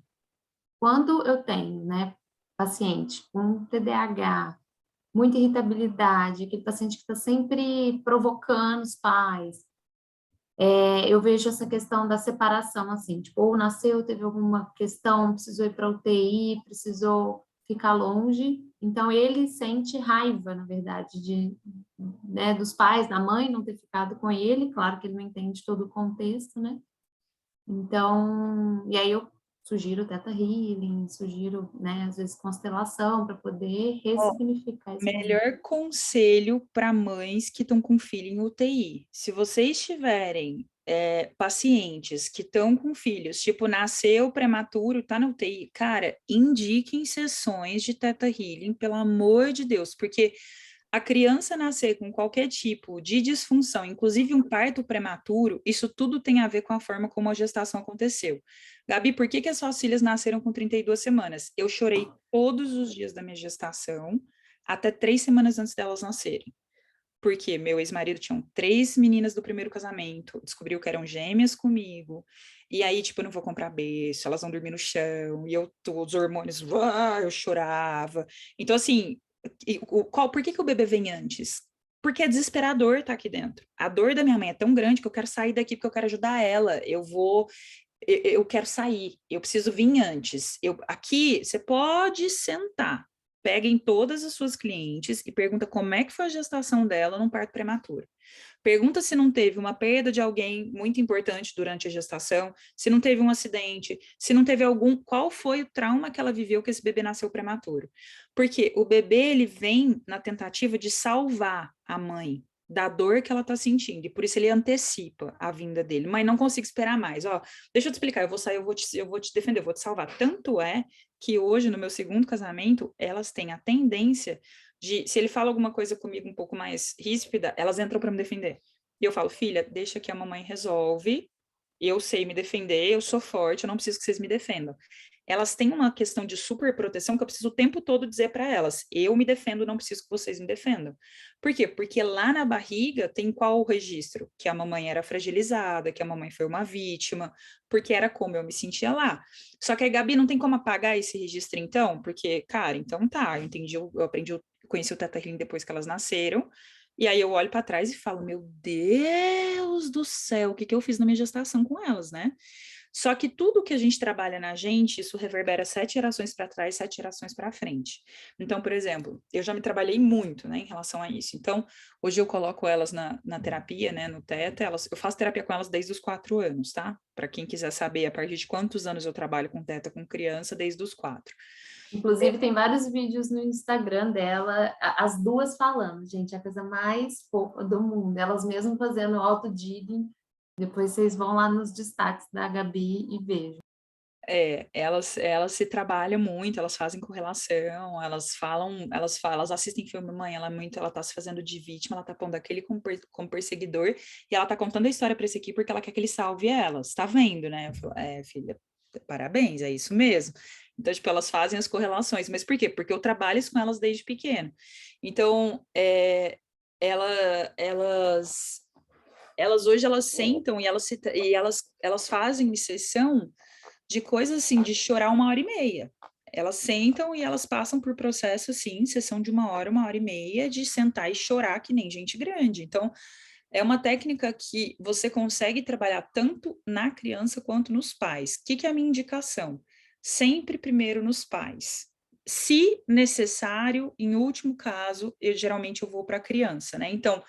Quando eu tenho, né, paciente com TDAH, muita irritabilidade, aquele paciente que está sempre provocando os pais, eu vejo essa questão da separação, assim, tipo, ou nasceu, teve alguma questão, precisou ir para UTI, precisou ficar longe, então ele sente raiva, na verdade, né, dos pais, da mãe não ter ficado com ele, claro que ele não entende todo o contexto, né? Então, e aí eu sugiro Theta Healing, sugiro, né, às vezes constelação para poder ressignificar esse momento. Melhor conselho para mães que estão com filho em UTI. Se vocês tiverem pacientes que estão com filhos, tipo, nasceu prematuro, tá na UTI, cara, indiquem sessões de Theta Healing, pelo amor de Deus, porque a criança nascer com qualquer tipo de disfunção, inclusive um parto prematuro, isso tudo tem a ver com a forma como a gestação aconteceu. Gabi, por que as suas filhas nasceram com 32 semanas? Eu chorei todos os dias da minha gestação, até 3 semanas antes delas nascerem. Porque meu ex-marido tinha 3 meninas do primeiro casamento, descobriu que eram gêmeas comigo, e aí, tipo, eu não vou comprar berço, elas vão dormir no chão, e os hormônios, eu chorava. Então, assim, por que o bebê vem antes? Porque é desesperador estar aqui dentro. A dor da minha mãe é tão grande que eu quero sair daqui porque eu quero ajudar ela. Eu quero sair, eu preciso vir antes. Aqui, você pode sentar, peguem todas as suas clientes e pergunta como é que foi a gestação dela num parto prematuro. Pergunta se não teve uma perda de alguém muito importante durante a gestação, se não teve um acidente, se não teve qual foi o trauma que ela viveu que esse bebê nasceu prematuro. Porque o bebê, ele vem na tentativa de salvar a mãe da dor que ela está sentindo, e por isso ele antecipa a vinda dele. Mãe, não consigo esperar mais, ó, deixa eu te explicar, eu vou sair, eu vou te defender, eu vou te salvar. Tanto é que hoje, no meu segundo casamento, elas têm a tendência se ele fala alguma coisa comigo um pouco mais ríspida, elas entram para me defender. E eu falo, filha, deixa que a mamãe resolve, eu sei me defender, eu sou forte, eu não preciso que vocês me defendam. Elas têm uma questão de super proteção que eu preciso o tempo todo dizer para elas, eu me defendo, não preciso que vocês me defendam. Por quê? Porque lá na barriga tem qual o registro? Que a mamãe era fragilizada, que a mamãe foi uma vítima, porque era como eu me sentia lá. Só que a Gabi não tem como apagar esse registro então, porque, cara, então tá, eu entendi, eu aprendi, eu conheci o Teta Healing depois que elas nasceram, e aí eu olho para trás e falo, meu Deus do céu, o que que eu fiz na minha gestação com elas, né? Só que tudo que a gente trabalha na gente, isso reverbera 7 gerações para trás, 7 gerações para frente. Então, por exemplo, eu já me trabalhei muito, né, em relação a isso. Então, hoje eu coloco elas na terapia, né, no Teta, eu faço terapia com elas desde os 4 anos, tá? Para quem quiser saber a partir de quantos anos eu trabalho com Teta com criança, desde os 4. Inclusive, tem vários vídeos no Instagram dela, as duas falando, gente, é a coisa mais fofa do mundo. Elas mesmas fazendo auto-digging. Depois vocês vão lá nos destaques da Gabi e vejam. Elas se trabalham muito, elas fazem correlação, elas assistem filme, mãe, ela tá se fazendo de vítima, ela tá pondo aquele como perseguidor, e ela tá contando a história para esse aqui porque ela quer que ele salve elas, tá vendo, né? Eu falo, filha, parabéns, é isso mesmo. Então, tipo, elas fazem as correlações, mas por quê? Porque eu trabalho isso com elas desde pequeno. Então, elas hoje elas sentam e elas fazem sessão de coisas assim, de chorar 1h30. Elas sentam e elas passam por processo assim, sessão de 1h, 1h30, de sentar e chorar que nem gente grande. Então, é uma técnica que você consegue trabalhar tanto na criança quanto nos pais. O que é a minha indicação? Sempre primeiro nos pais. Se necessário, em último caso, geralmente eu vou para a criança, né? Então,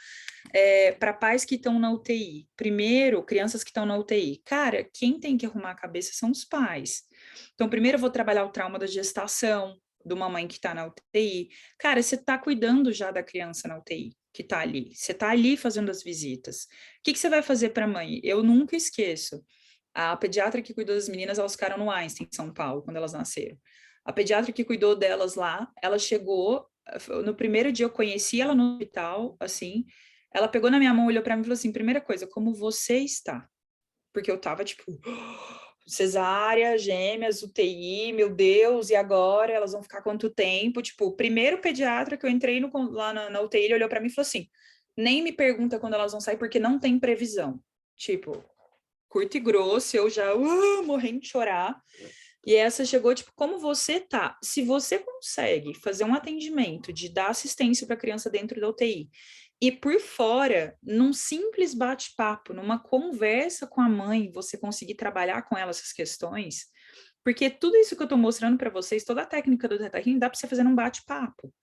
para pais que estão na UTI, primeiro, crianças que estão na UTI, cara, quem tem que arrumar a cabeça são os pais. Então, primeiro eu vou trabalhar o trauma da gestação, de uma mãe que está na UTI. Cara, você está cuidando já da criança na UTI, que está ali. Você está ali fazendo as visitas. O que você vai fazer para a mãe? Eu nunca esqueço. A pediatra que cuidou das meninas, elas ficaram no Einstein, em São Paulo, quando elas nasceram. A pediatra que cuidou delas lá, ela chegou, no primeiro dia eu conheci ela no hospital, assim, ela pegou na minha mão, olhou para mim e falou assim, primeira coisa, como você está? Porque eu tava, tipo, cesárea, gêmeas, UTI, meu Deus, e agora? Elas vão ficar quanto tempo? Tipo, o primeiro pediatra que eu entrei lá na UTI, ele olhou para mim e falou assim, nem me pergunta quando elas vão sair, porque não tem previsão. Tipo, curto e grosso, eu já morrendo de chorar. E essa chegou, tipo, como você tá? Se você consegue fazer um atendimento de dar assistência para a criança dentro da UTI, e por fora, num simples bate-papo, numa conversa com a mãe, você conseguir trabalhar com ela essas questões, porque tudo isso que eu estou mostrando para vocês, toda a técnica do Theta Healing, dá para você fazer num bate-papo.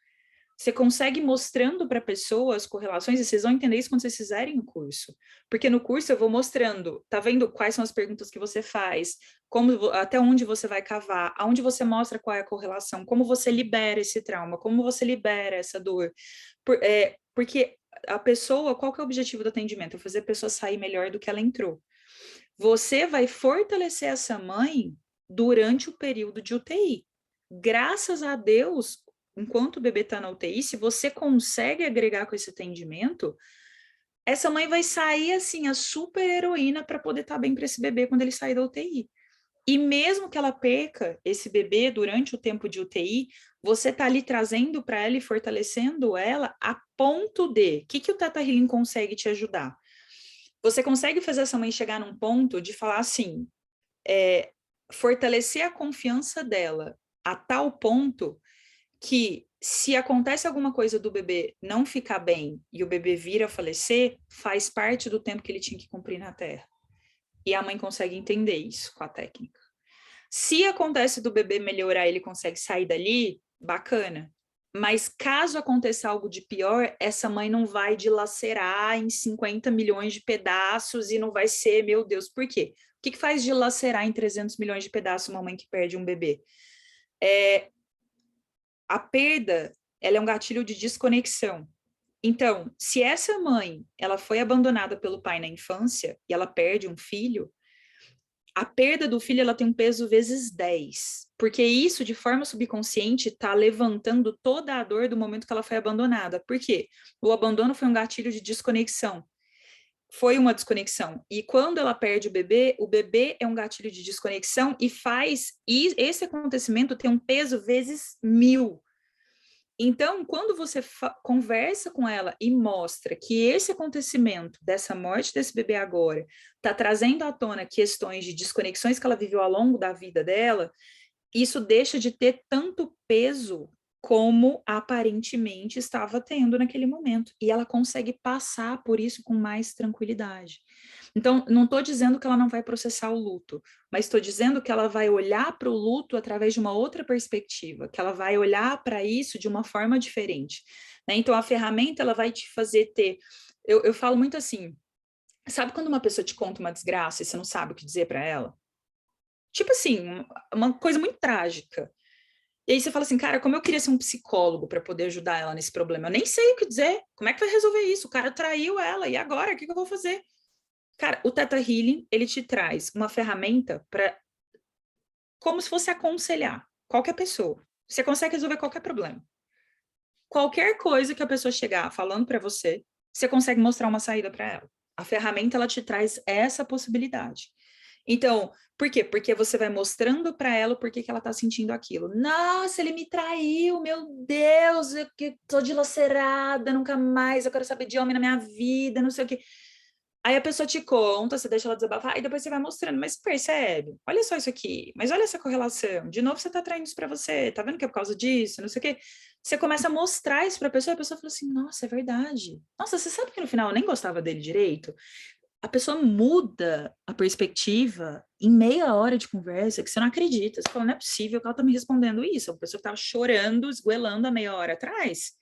Você consegue mostrando para a pessoa as correlações, e vocês vão entender isso quando vocês fizerem o curso. Porque no curso eu vou mostrando, tá vendo quais são as perguntas que você faz, até onde você vai cavar, aonde você mostra qual é a correlação, como você libera esse trauma, como você libera essa dor. Porque a pessoa, qual que é o objetivo do atendimento? É fazer a pessoa sair melhor do que ela entrou. Você vai fortalecer essa mãe durante o período de UTI. Graças a Deus, enquanto o bebê está na UTI, se você consegue agregar com esse atendimento, essa mãe vai sair assim, a super heroína para poder estar bem para esse bebê quando ele sair da UTI. E mesmo que ela perca esse bebê durante o tempo de UTI, você está ali trazendo para ela e fortalecendo ela a ponto de... O que o Theta Healing consegue te ajudar? Você consegue fazer essa mãe chegar num ponto de falar assim, fortalecer a confiança dela a tal ponto que se acontece alguma coisa do bebê não ficar bem e o bebê vir a falecer, faz parte do tempo que ele tinha que cumprir na Terra. E a mãe consegue entender isso com a técnica. Se acontece do bebê melhorar, ele consegue sair dali, bacana. Mas caso aconteça algo de pior, essa mãe não vai dilacerar em 50 milhões de pedaços e não vai ser, meu Deus, por quê? O que faz dilacerar em 300 milhões de pedaços uma mãe que perde um bebê? A perda, ela é um gatilho de desconexão. Então, se essa mãe, ela foi abandonada pelo pai na infância e ela perde um filho, a perda do filho, ela tem um peso vezes 10, porque isso, de forma subconsciente, está levantando toda a dor do momento que ela foi abandonada. Por quê? O abandono foi um gatilho de desconexão. foi uma desconexão. E quando ela perde o bebê é um gatilho de desconexão e esse acontecimento tem um peso vezes 1000. Então, quando você conversa com ela e mostra que esse acontecimento, dessa morte desse bebê agora, está trazendo à tona questões de desconexões que ela viveu ao longo da vida dela, isso deixa de ter tanto peso como aparentemente estava tendo naquele momento. E ela consegue passar por isso com mais tranquilidade. Então, não estou dizendo que ela não vai processar o luto, mas estou dizendo que ela vai olhar para o luto através de uma outra perspectiva, que ela vai olhar para isso de uma forma diferente. Né? Então, a ferramenta ela vai te fazer ter. Eu falo muito assim: sabe quando uma pessoa te conta uma desgraça e você não sabe o que dizer para ela? Tipo assim, uma coisa muito trágica. E aí você fala assim, cara, como eu queria ser um psicólogo para poder ajudar ela nesse problema? Eu nem sei o que dizer. Como é que vai resolver isso? O cara traiu ela, e agora? O que eu vou fazer? Cara, o Theta Healing, ele te traz uma ferramenta para, como se fosse aconselhar qualquer pessoa. Você consegue resolver qualquer problema. Qualquer coisa que a pessoa chegar falando para você, você consegue mostrar uma saída para ela. A ferramenta, ela te traz essa possibilidade. Então, por quê? Porque você vai mostrando para ela o porquê que ela tá sentindo aquilo. Nossa, ele me traiu, meu Deus, eu tô dilacerada, nunca mais, eu quero saber de homem na minha vida, não sei o quê. Aí a pessoa te conta, você deixa ela desabafar, e depois você vai mostrando, mas percebe, olha só isso aqui, mas olha essa correlação, de novo você tá traindo isso pra você, tá vendo que é por causa disso, não sei o quê. Você começa a mostrar isso pra pessoa, e a pessoa fala assim, nossa, é verdade. Nossa, você sabe que no final eu nem gostava dele direito? A pessoa muda a perspectiva em meia hora de conversa, que você não acredita, você fala, não é possível que ela tá me respondendo isso, a pessoa que tava chorando, esgoelando há meia hora atrás.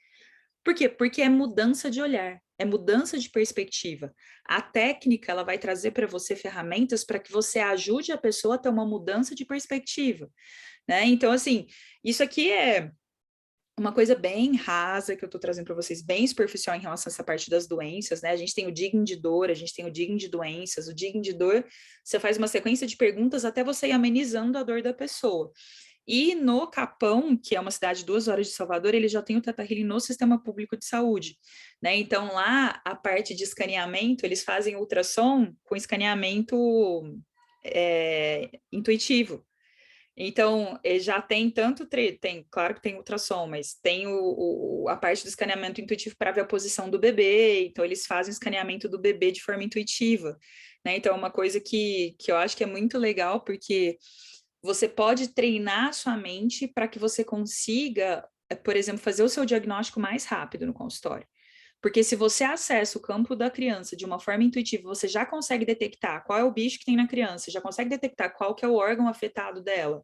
Por quê? Porque é mudança de olhar, é mudança de perspectiva. A técnica, ela vai trazer para você ferramentas para que você ajude a pessoa a ter uma mudança de perspectiva, né? Então, assim, isso aqui é uma coisa bem rasa que eu estou trazendo para vocês, bem superficial em relação a essa parte das doenças, né? A gente tem o digging de dor, a gente tem o digging de doenças. O digging de dor, você faz uma sequência de perguntas até você ir amenizando a dor da pessoa. E no Capão, que é uma cidade de 2 horas de Salvador, ele já tem o Theta Healing no sistema público de saúde, né? Então lá a parte de escaneamento, eles fazem ultrassom com escaneamento intuitivo. Então, já tem tanto, tem, claro que tem ultrassom, mas tem a parte do escaneamento intuitivo para ver a posição do bebê, então eles fazem o escaneamento do bebê de forma intuitiva, né? Então, é uma coisa que eu acho que é muito legal, porque você pode treinar a sua mente para que você consiga, por exemplo, fazer o seu diagnóstico mais rápido no consultório. Porque se você acessa o campo da criança de uma forma intuitiva, você já consegue detectar qual é o bicho que tem na criança, já consegue detectar qual que é o órgão afetado dela.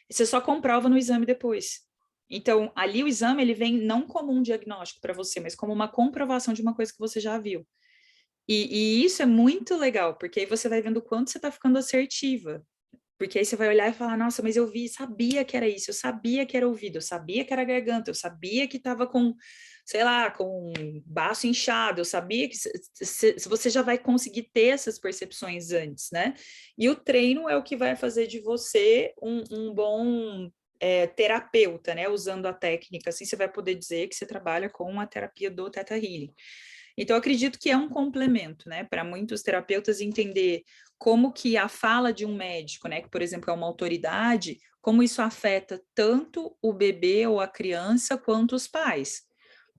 Você só comprova no exame depois. Então, ali o exame, ele vem não como um diagnóstico para você, mas como uma comprovação de uma coisa que você já viu. E isso é muito legal, porque aí você vai vendo o quanto você está ficando assertiva. Porque aí você vai olhar e falar, nossa, mas eu vi, sabia que era isso, eu sabia que era ouvido, eu sabia que era garganta, eu sabia que estava com, sei lá, com baço inchado, eu sabia que você já vai conseguir ter essas percepções antes, né? E o treino é o que vai fazer de você um bom terapeuta, né? Usando a técnica, assim você vai poder dizer que você trabalha com a terapia do Theta Healing. Então, eu acredito que é um complemento, né, para muitos terapeutas entender como que a fala de um médico, né, que, por exemplo, é uma autoridade, como isso afeta tanto o bebê ou a criança quanto os pais.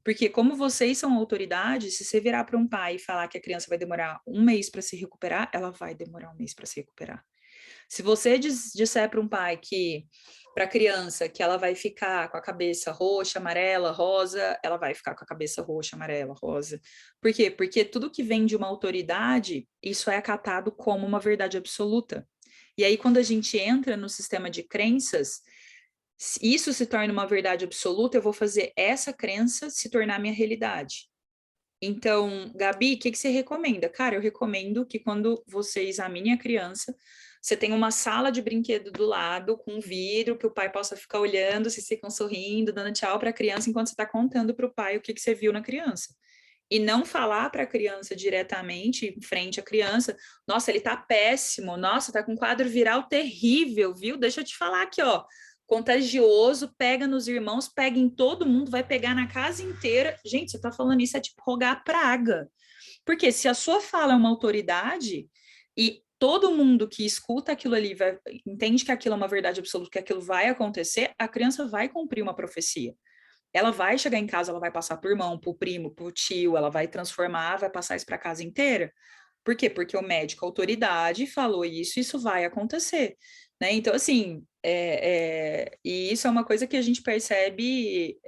Porque como vocês são autoridades, se você virar para um pai e falar que a criança vai demorar 1 mês para se recuperar, ela vai demorar 1 mês para se recuperar. Se você disser para um pai que, para a criança, que ela vai ficar com a cabeça roxa, amarela, rosa, ela vai ficar com a cabeça roxa, amarela, rosa. Por quê? Porque tudo que vem de uma autoridade, isso é acatado como uma verdade absoluta. E aí, quando a gente entra no sistema de crenças, isso se torna uma verdade absoluta, eu vou fazer essa crença se tornar minha realidade. Então, Gabi, o que você recomenda? Cara, eu recomendo que quando você examine a criança, você tenha uma sala de brinquedo do lado, com vidro, que o pai possa ficar olhando, vocês ficam sorrindo, dando tchau para a criança, enquanto você está contando para o pai o que você viu na criança. E não falar para a criança diretamente, em frente à criança, nossa, ele tá péssimo, nossa, tá com um quadro viral terrível, viu? Deixa eu te falar aqui, ó. contagioso, pega nos irmãos, pega em todo mundo, vai pegar na casa inteira. Gente, você tá falando isso, é tipo rogar praga. Porque se a sua fala é uma autoridade e todo mundo que escuta aquilo ali entende que aquilo é uma verdade absoluta, que aquilo vai acontecer, a criança vai cumprir uma profecia. Ela vai chegar em casa, ela vai passar pro irmão, pro primo, pro tio, ela vai transformar, vai passar isso para a casa inteira. Por quê? Porque o médico, a autoridade, falou isso vai acontecer. Né? Então, assim, e isso é uma coisa que a gente percebe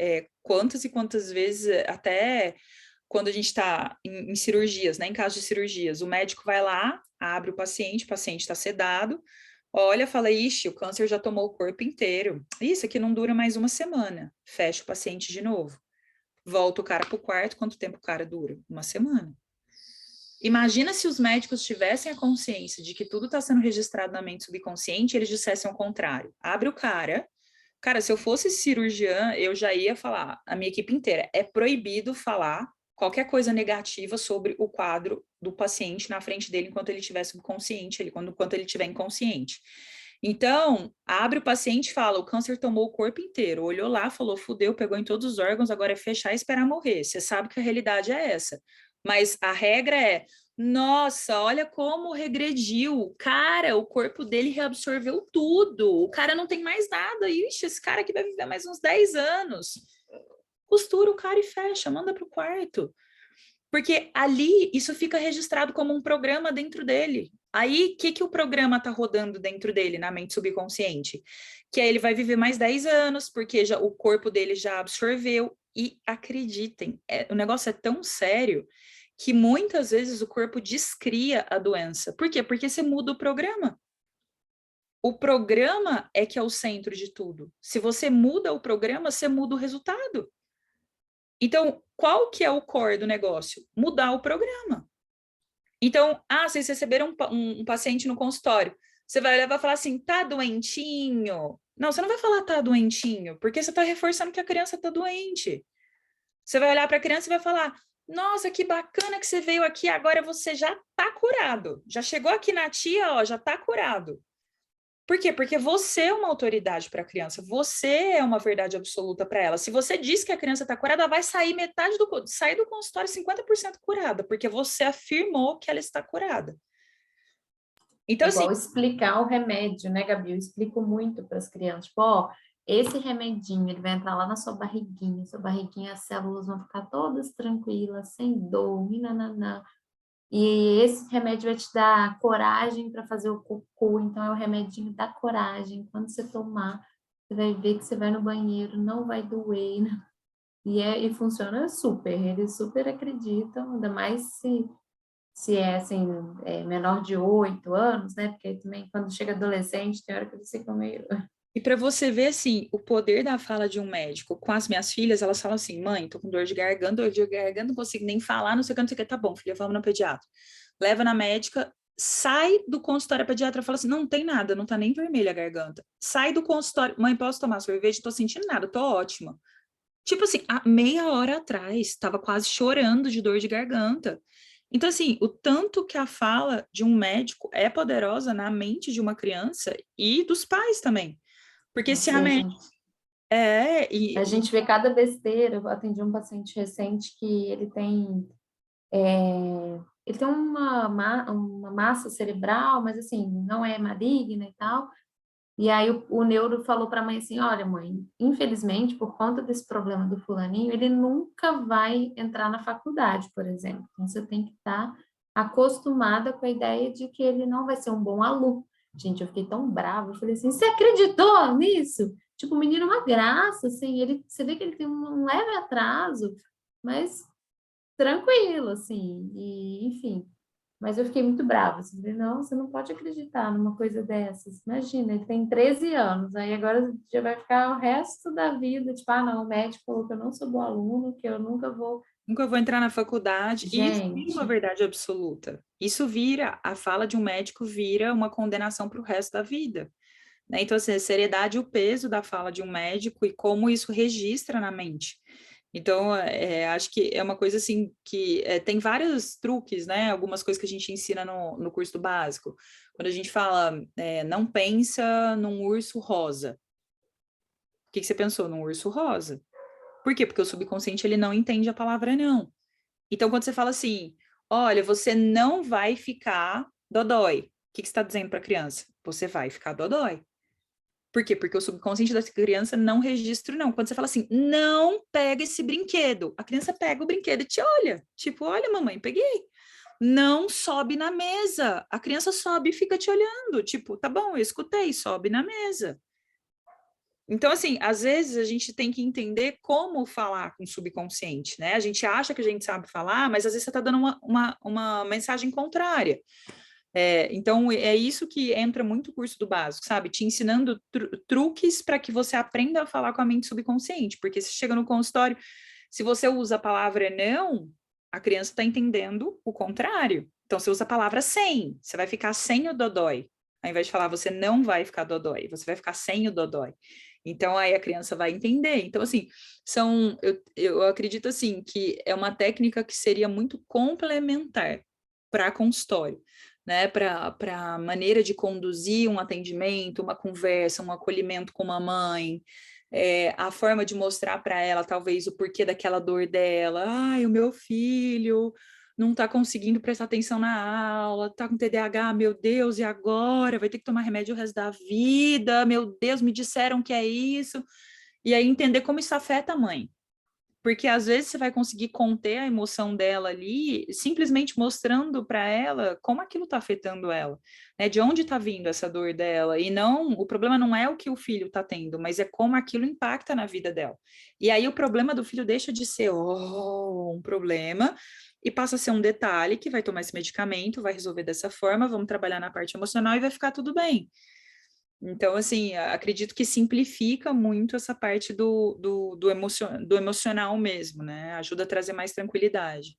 quantas e quantas vezes, até quando a gente está em cirurgias, né, em caso de cirurgias, o médico vai lá, abre o paciente está sedado, olha, fala, ixi, o câncer já tomou o corpo inteiro. Isso aqui não dura mais uma semana. Fecha o paciente de novo. Volta o cara para o quarto, quanto tempo o cara dura? Uma semana. Imagina se os médicos tivessem a consciência de que tudo está sendo registrado na mente subconsciente, eles dissessem o contrário. Abre o cara. Cara, se eu fosse cirurgiã, eu já ia falar, a minha equipe inteira, é proibido falar qualquer coisa negativa sobre o quadro do paciente na frente dele enquanto ele estiver subconsciente, enquanto ele estiver inconsciente. Então, abre o paciente e fala, o câncer tomou o corpo inteiro, olhou lá, falou, fudeu, pegou em todos os órgãos, agora é fechar e esperar morrer. Você sabe que a realidade é essa. Mas a regra é, nossa, olha como regrediu. Cara, o corpo dele reabsorveu tudo. O cara não tem mais nada. Ixi, esse cara aqui vai viver mais uns 10 anos. Costura o cara e fecha, manda para o quarto. Porque ali isso fica registrado como um programa dentro dele. Aí, o que o programa está rodando dentro dele, na mente subconsciente? Que aí ele vai viver mais 10 anos, porque o corpo dele já absorveu. E acreditem, o negócio é tão sério que muitas vezes o corpo descria a doença. Por quê? Porque você muda o programa. O programa é que é o centro de tudo. Se você muda o programa, você muda o resultado. Então, qual que é o core do negócio? Mudar o programa. Então, vocês receberam um paciente no consultório. Você vai olhar e vai falar assim, tá doentinho? Não, você não vai falar tá doentinho, porque você está reforçando que a criança está doente. Você vai olhar para a criança e vai falar, nossa, que bacana que você veio aqui, agora você já está curado. Já chegou aqui na tia, ó, já está curado. Por quê? Porque você é uma autoridade para a criança, você é uma verdade absoluta para ela. Se você diz que a criança está curada, ela vai sair sair do consultório 50% curada, porque você afirmou que ela está curada. Então, Igual assim, explicar o remédio, né, Gabi? Eu explico muito para as crianças, tipo, ó, esse remedinho, ele vai entrar lá na sua barriguinha, as células vão ficar todas tranquilas, sem dor, e nananã. E esse remédio vai te dar coragem para fazer o cocô, então é o remedinho da coragem. Quando você tomar, você vai ver que você vai no banheiro, não vai doer. Né? E funciona super, eles super acreditam, ainda mais se é assim, menor de 8 anos, né? Porque também quando chega adolescente, tem hora que eles ficam meio. e para você ver, assim, o poder da fala de um médico. Com as minhas filhas, elas falam assim, mãe, tô com dor de garganta, não consigo nem falar, não sei o que, tá bom, filha, vamos na pediatra. Leva na médica, sai do consultório, a pediatra fala assim, não tem nada, não tá nem vermelha a garganta. Sai do consultório, mãe, posso tomar sorvete? Tô sentindo nada, tô ótima. Tipo assim, há meia hora atrás, estava quase chorando de dor de garganta. Então, assim, o tanto que a fala de um médico é poderosa na mente de uma criança e dos pais também. Porque se a mente... A gente vê cada besteira. Eu atendi um paciente recente que ele tem uma massa cerebral, mas assim, não é maligna e tal. E aí o neuro falou para a mãe assim, olha mãe, infelizmente, por conta desse problema do fulaninho, ele nunca vai entrar na faculdade, por exemplo. Então, você tem que estar acostumada com a ideia de que ele não vai ser um bom aluno. Gente, eu fiquei tão brava, eu falei assim, você acreditou nisso? Tipo, o menino é uma graça, assim, você vê que ele tem um leve atraso, mas tranquilo, assim, e enfim. Mas eu fiquei muito brava, assim, falei, não, você não pode acreditar numa coisa dessas. Imagina, ele tem 13 anos, aí agora já vai ficar o resto da vida, tipo, não, o médico falou que eu não sou bom aluno, que eu nunca vou entrar na faculdade. E isso vira Gente, uma verdade absoluta. Isso vira, a fala de um médico vira uma condenação para o resto da vida. Né? Então, assim, a seriedade e o peso da fala de um médico e como isso registra na mente. Então, acho que é uma coisa assim que tem vários truques, né? Algumas coisas que a gente ensina no curso do básico. Quando a gente fala, não pensa num urso rosa. que você pensou? Num urso rosa. Por quê? Porque o subconsciente, ele não entende a palavra não. Então, quando você fala assim, olha, você não vai ficar dodói, o que você está dizendo para a criança? Você vai ficar dodói. Por quê? Porque o subconsciente da criança não registra não. Quando você fala assim, não pega esse brinquedo, a criança pega o brinquedo e te olha. Tipo, olha, mamãe, peguei. Não sobe na mesa. A criança sobe e fica te olhando. Tipo, tá bom, eu escutei, sobe na mesa. Então, assim, às vezes a gente tem que entender como falar com o subconsciente, né? A gente acha que a gente sabe falar, mas às vezes você está dando uma mensagem contrária. Então, é isso que entra muito o curso do básico, sabe? Te ensinando truques para que você aprenda a falar com a mente subconsciente, porque se chega no consultório, se você usa a palavra não, a criança está entendendo o contrário. Então, você usa a palavra sem, você vai ficar sem o dodói. Ao invés de falar, você não vai ficar dodói, você vai ficar sem o dodói. Então, aí a criança vai entender. Então, assim, eu acredito, assim, que é uma técnica que seria muito complementar para consultório, né? Para a maneira de conduzir um atendimento, uma conversa, um acolhimento com uma mãe, a forma de mostrar para ela, talvez, o porquê daquela dor dela. Ai, o meu filho não está conseguindo prestar atenção na aula, está com TDAH, meu Deus, e agora? Vai ter que tomar remédio o resto da vida, meu Deus, me disseram que é isso. E aí entender como isso afeta a mãe. Porque às vezes você vai conseguir conter a emoção dela ali, simplesmente mostrando para ela como aquilo está afetando ela, né? De onde está vindo essa dor dela. E não, o problema não é o que o filho está tendo, mas é como aquilo impacta na vida dela. E aí o problema do filho deixa de ser um problema e passa a ser um detalhe que vai tomar esse medicamento, vai resolver dessa forma, vamos trabalhar na parte emocional e vai ficar tudo bem. Então, assim, acredito que simplifica muito essa parte do emocional mesmo, né? Ajuda a trazer mais tranquilidade.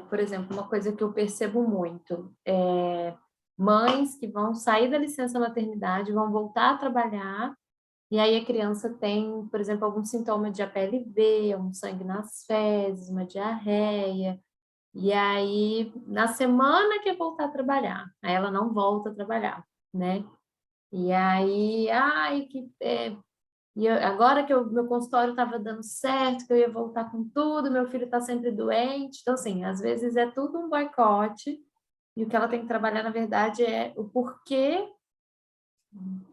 Por exemplo, uma coisa que eu percebo muito é mães que vão sair da licença maternidade, vão voltar a trabalhar, e aí a criança tem, por exemplo, algum sintoma de APLV, um sangue nas fezes, uma diarreia, e aí na semana que voltar a trabalhar, aí ela não volta a trabalhar, né? E aí, agora que o meu consultório estava dando certo, que eu ia voltar com tudo, meu filho está sempre doente. Então, assim, às vezes é tudo um boicote, e o que ela tem que trabalhar, na verdade, é o porquê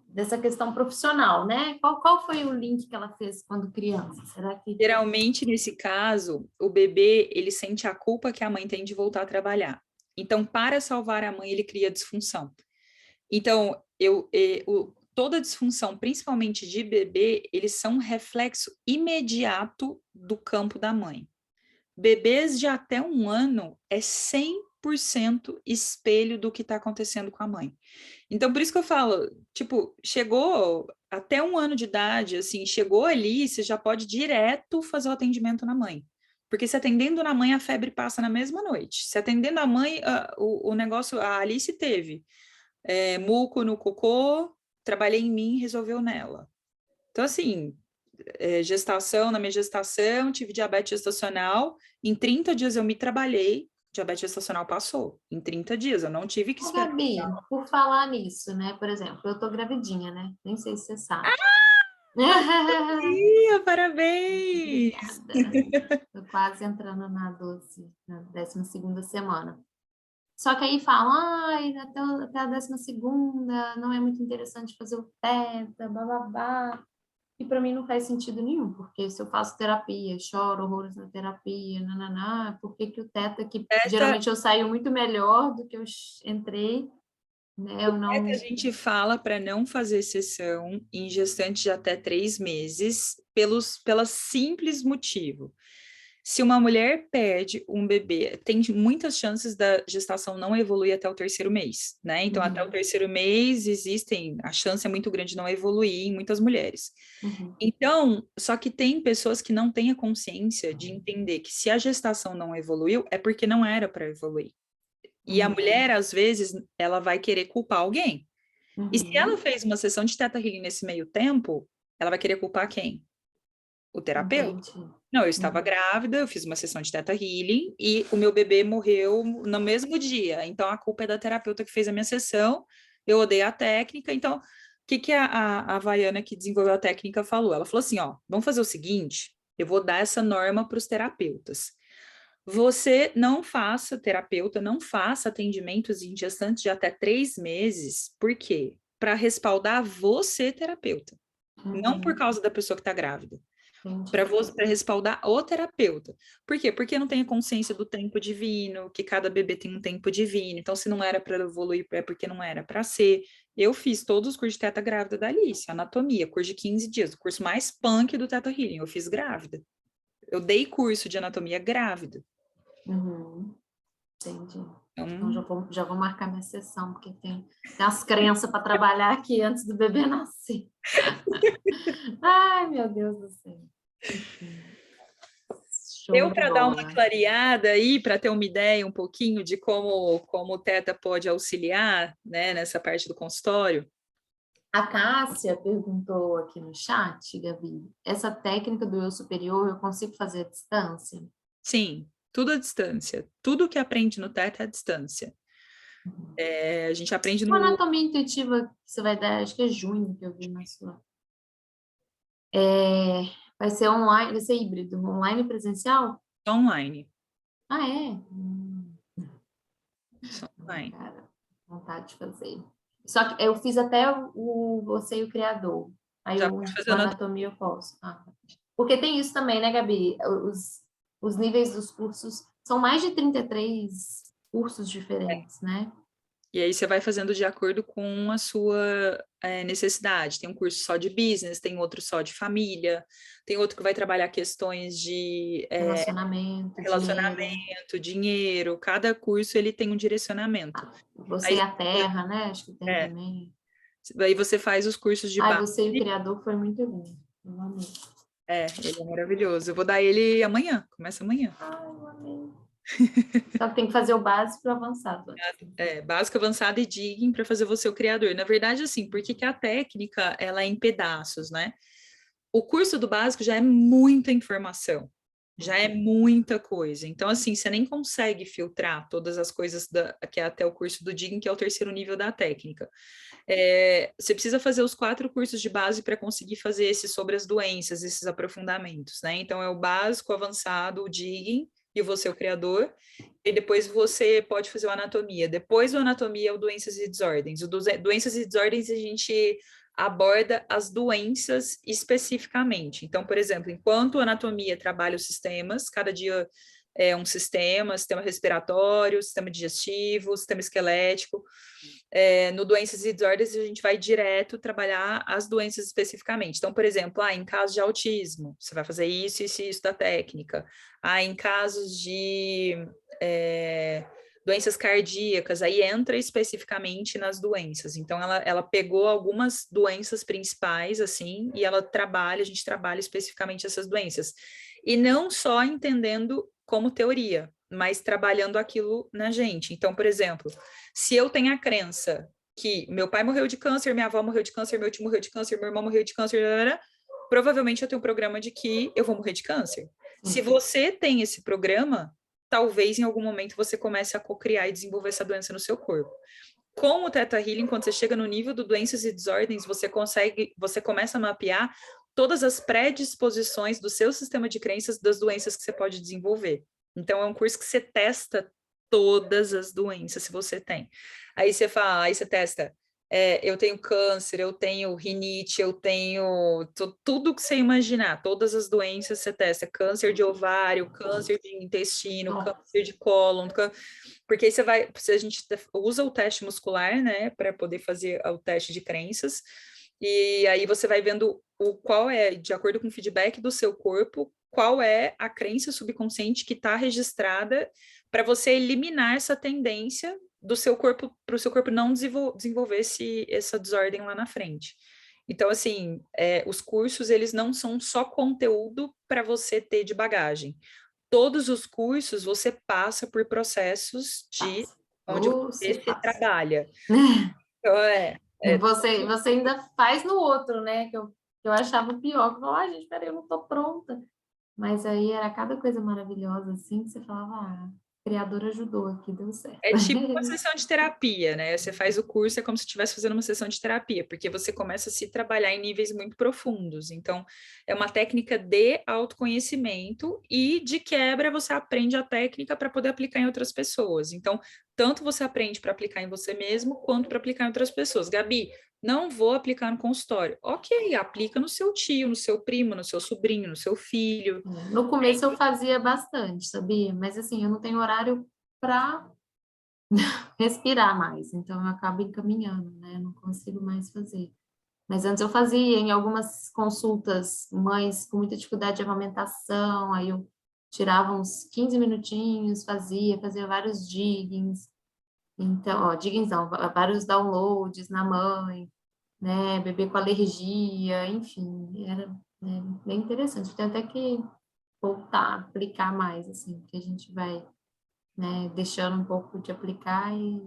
dessa questão profissional, né? Qual foi o link que ela fez quando criança? Será que... Geralmente, nesse caso, o bebê, ele sente a culpa que a mãe tem de voltar a trabalhar. Então, para salvar a mãe, ele cria disfunção. Então, toda disfunção, principalmente de bebê, eles são um reflexo imediato do campo da mãe. Bebês de até 1 ano é 100% espelho do que está acontecendo com a mãe. Então, por isso que eu falo, tipo, chegou até 1 ano de idade, assim, chegou ali, você já pode direto fazer o atendimento na mãe. Porque se atendendo na mãe, a febre passa na mesma noite. Se atendendo a mãe, o negócio, a Alice teve muco no cocô, trabalhei em mim, resolveu nela. Então, assim, na minha gestação, tive diabetes gestacional, em 30 dias eu me trabalhei, diabetes gestacional passou, em 30 dias, eu não tive que esperar. Gabi, por falar nisso, né? Por exemplo, eu tô gravidinha, né? Nem sei se você sabe. Ih, parabéns! Obrigada. Tô quase entrando na 12, na 12ª semana. Só que aí falam, ai, até a 12ª não é muito interessante fazer o teta, bababá. E para mim não faz sentido nenhum, porque se eu faço terapia, choro horrores na terapia, nananá, por que que o teta, que geralmente eu saio muito melhor do que eu entrei, né? Eu não... A gente fala para não fazer sessão em gestantes de até 3 meses, pela simples motivo. Se uma mulher perde um bebê, tem muitas chances da gestação não evoluir até o 3º mês, né? Então, até o 3º mês a chance é muito grande de não evoluir em muitas mulheres. Então, só que tem pessoas que não têm a consciência de entender que se a gestação não evoluiu, é porque não era para evoluir. E a mulher, às vezes, ela vai querer culpar alguém. E se ela fez uma sessão de Theta Healing nesse meio tempo, ela vai querer culpar quem? O terapeuta. Entendi. Não, eu estava grávida, eu fiz uma sessão de Theta Healing e o meu bebê morreu no mesmo dia. Então, a culpa é da terapeuta que fez a minha sessão, eu odeio a técnica. Então, o que a Havaiana que desenvolveu a técnica falou? Ela falou assim, ó, vamos fazer o seguinte, eu vou dar essa norma para os terapeutas. Você não faça, terapeuta, não faça atendimentos em gestantes de até 3 meses. Por quê? Para respaldar você, terapeuta. Não por causa da pessoa que está grávida. Para respaldar o terapeuta. Por quê? Porque não tem a consciência do tempo divino, que cada bebê tem um tempo divino. Então, se não era para evoluir, é porque não era para ser. Eu fiz todos os cursos de teta grávida da Alice, anatomia, curso de 15 dias, o curso mais punk do Teta Healing. Eu fiz grávida. Eu dei curso de anatomia grávida. Entendi. Então, Então, já vou marcar minha sessão, porque tem as crenças para trabalhar aqui antes do bebê nascer. Ai, meu Deus do céu. eu, para dar uma clareada aí, para ter uma ideia um pouquinho de como o Teta pode auxiliar, né, nessa parte do consultório. A Cássia perguntou aqui no chat, Gabi, essa técnica do eu superior eu consigo fazer à distância? Sim, tudo à distância. Tudo que aprende no Teta é à distância. A gente aprende no... A anatomia intuitiva que você vai dar, acho que é junho que eu vi na sua. Vai ser online, vai ser híbrido, online e presencial? online. Ah, é? Só online. Cara, vontade de fazer. Só que eu fiz até o Você e o Criador. Aí Já o pode fazer anatomia eu posso. Porque tem isso também, né, Gabi? Os níveis dos cursos são mais de 33 cursos diferentes, né? E aí você vai fazendo de acordo com a sua necessidade. Tem um curso só de business, tem outro só de família, tem outro que vai trabalhar questões de relacionamento, dinheiro. Cada curso ele tem um direcionamento. Você Aí, e a Terra, né? Acho que tem também. Aí você faz os cursos de base. Você e o Criador foi muito bom. Eu amei. Ele é maravilhoso. Eu vou dar ele amanhã, começa amanhã. Eu amei. Só que tem que fazer o básico e o avançado. Básico, avançado e digging para fazer você o criador. Na verdade, assim, porque que a técnica ela é em pedaços, né? O curso do básico já é muita informação, já é muita coisa. Então, assim, você nem consegue filtrar todas as coisas que é até o curso do digging, que é o terceiro nível da técnica. Você precisa fazer os 4 cursos de base para conseguir fazer esses sobre as doenças, esses aprofundamentos, né? Então, é o básico, o avançado, o digging e você o criador, e depois você pode fazer o anatomia. Depois do anatomia é o doenças e desordens. Doenças e desordens a gente aborda as doenças especificamente. Então, por exemplo, enquanto a anatomia trabalha os sistemas, cada dia é um sistema respiratório, sistema digestivo, sistema esquelético. No doenças e desordens, a gente vai direto trabalhar as doenças especificamente. Então, por exemplo, em caso de autismo, você vai fazer isso, isso e isso da técnica. Em casos de doenças cardíacas, aí entra especificamente nas doenças. Então, ela pegou algumas doenças principais, assim, e a gente trabalha especificamente essas doenças. E não só entendendo como teoria, mas trabalhando aquilo na gente. Então, por exemplo, se eu tenho a crença que meu pai morreu de câncer, minha avó morreu de câncer, meu tio morreu de câncer, meu irmão morreu de câncer, provavelmente eu tenho um programa de que eu vou morrer de câncer. Se você tem esse programa, talvez em algum momento você comece a cocriar e desenvolver essa doença no seu corpo. Com o Theta Healing, quando você chega no nível do doenças e desordens, você começa a mapear todas as predisposições do seu sistema de crenças das doenças que você pode desenvolver. Então, é um curso que você testa todas as doenças se você tem. Aí você testa, eu tenho câncer, eu tenho rinite, eu tenho tudo que você imaginar, todas as doenças você testa, câncer de ovário, câncer de intestino, câncer de cólon, porque aí a gente usa o teste muscular, né, para poder fazer o teste de crenças, e aí você vai vendo qual é, de acordo com o feedback do seu corpo, qual é a crença subconsciente que está registrada para você eliminar essa tendência do seu corpo, para o seu corpo não desenvolver essa desordem lá na frente. Então, assim, os cursos, eles não são só conteúdo para você ter de bagagem. Todos os cursos, você passa por processos onde você trabalha. Então, Você ainda faz no outro, né? Que eu achava pior. Que eu falava, gente, peraí, eu não tô pronta. Mas aí era cada coisa maravilhosa, assim, que você falava, criador ajudou aqui, deu certo. É tipo uma sessão de terapia, né? Você faz o curso, é como se estivesse fazendo uma sessão de terapia, porque você começa a se trabalhar em níveis muito profundos. Então, é uma técnica de autoconhecimento e, de quebra, você aprende a técnica para poder aplicar em outras pessoas. Então, tanto você aprende para aplicar em você mesmo, quanto para aplicar em outras pessoas. Gabi, não vou aplicar no consultório. Ok, aplica no seu tio, no seu primo, no seu sobrinho, no seu filho. No começo eu fazia bastante, sabia? Mas assim, eu não tenho horário para respirar mais, então eu acabo encaminhando, né? Não consigo mais fazer. Mas antes eu fazia em algumas consultas, mães com muita dificuldade de amamentação, aí eu tirava uns 15 minutinhos, fazia vários diggings. Então, ó, diggings não, vários downloads na mãe, né? Bebê com alergia, enfim, era, né, bem interessante. Tem até que voltar a aplicar mais, assim, porque a gente vai, né, deixando um pouco de aplicar e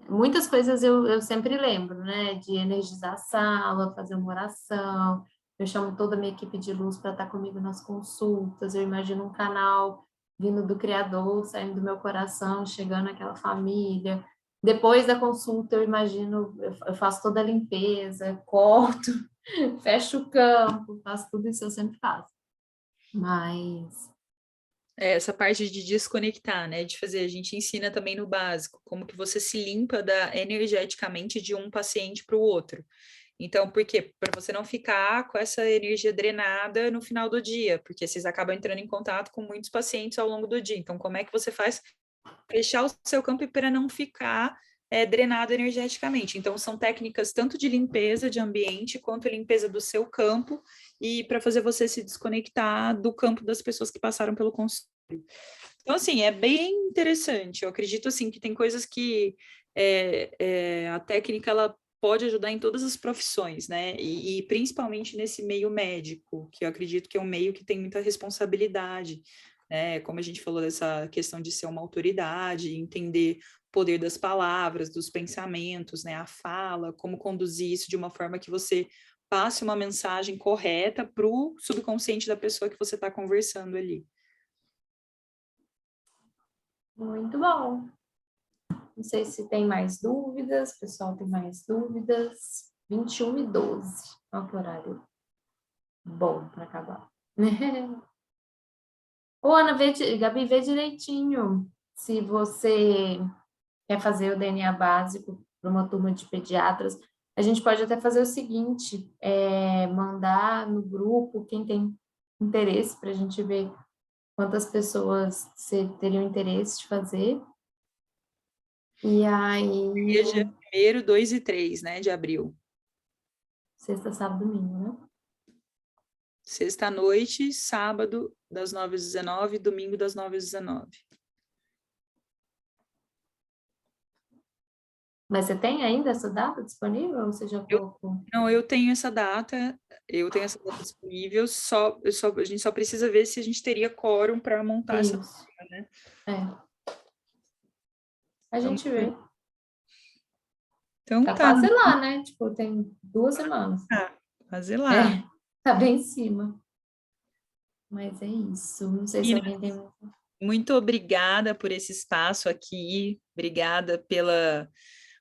muitas coisas eu sempre lembro, né? De energizar a sala, fazer uma oração. Eu chamo toda a minha equipe de luz para estar comigo nas consultas. Eu imagino um canal vindo do Criador, saindo do meu coração, chegando naquela família. Depois da consulta, eu imagino, eu faço toda a limpeza, corto, fecho o campo, faço tudo isso, eu sempre faço. Mas Essa parte de desconectar, né? De fazer, a gente ensina também no básico, como que você se limpa energeticamente de um paciente para o outro. Então, por quê? Para você não ficar com essa energia drenada no final do dia, porque vocês acabam entrando em contato com muitos pacientes ao longo do dia. Então, como é que você faz fechar o seu campo para não ficar drenado energeticamente? Então, são técnicas tanto de limpeza de ambiente quanto limpeza do seu campo e para fazer você se desconectar do campo das pessoas que passaram pelo consultório. Então, assim, é bem interessante. Eu acredito, assim, que tem coisas que a técnica, ela pode ajudar em todas as profissões, né? E principalmente nesse meio médico, que eu acredito que é um meio que tem muita responsabilidade, né? Como a gente falou dessa questão de ser uma autoridade, entender o poder das palavras, dos pensamentos, né? A fala, como conduzir isso de uma forma que você passe uma mensagem correta para o subconsciente da pessoa que você está conversando ali. muito bom. Não sei se tem mais dúvidas, o pessoal tem mais dúvidas. 21h12, olha que horário bom para acabar. Ô, Ana, Gabi, vê direitinho se você quer fazer o DNA básico para uma turma de pediatras. A gente pode até fazer o seguinte, mandar no grupo quem tem interesse para a gente ver quantas pessoas teriam interesse de fazer. E aí... Dia 1º, 2 e 3, né, de abril. Sexta, sábado, domingo, né? Sexta à noite, sábado, das 9 às 19, domingo, das 9 às 19. Mas você tem ainda essa data disponível ou você já colocou? Não, eu tenho essa data disponível, a gente só precisa ver se a gente teria quórum para montar essa Isso. turma, né? A gente vê. Então Tá tá. quase lá, né? Tipo, tem 2 semanas. Fazer lá. Tá bem em cima. Mas é isso. Não sei se alguém tem... Muito obrigada por esse espaço aqui, obrigada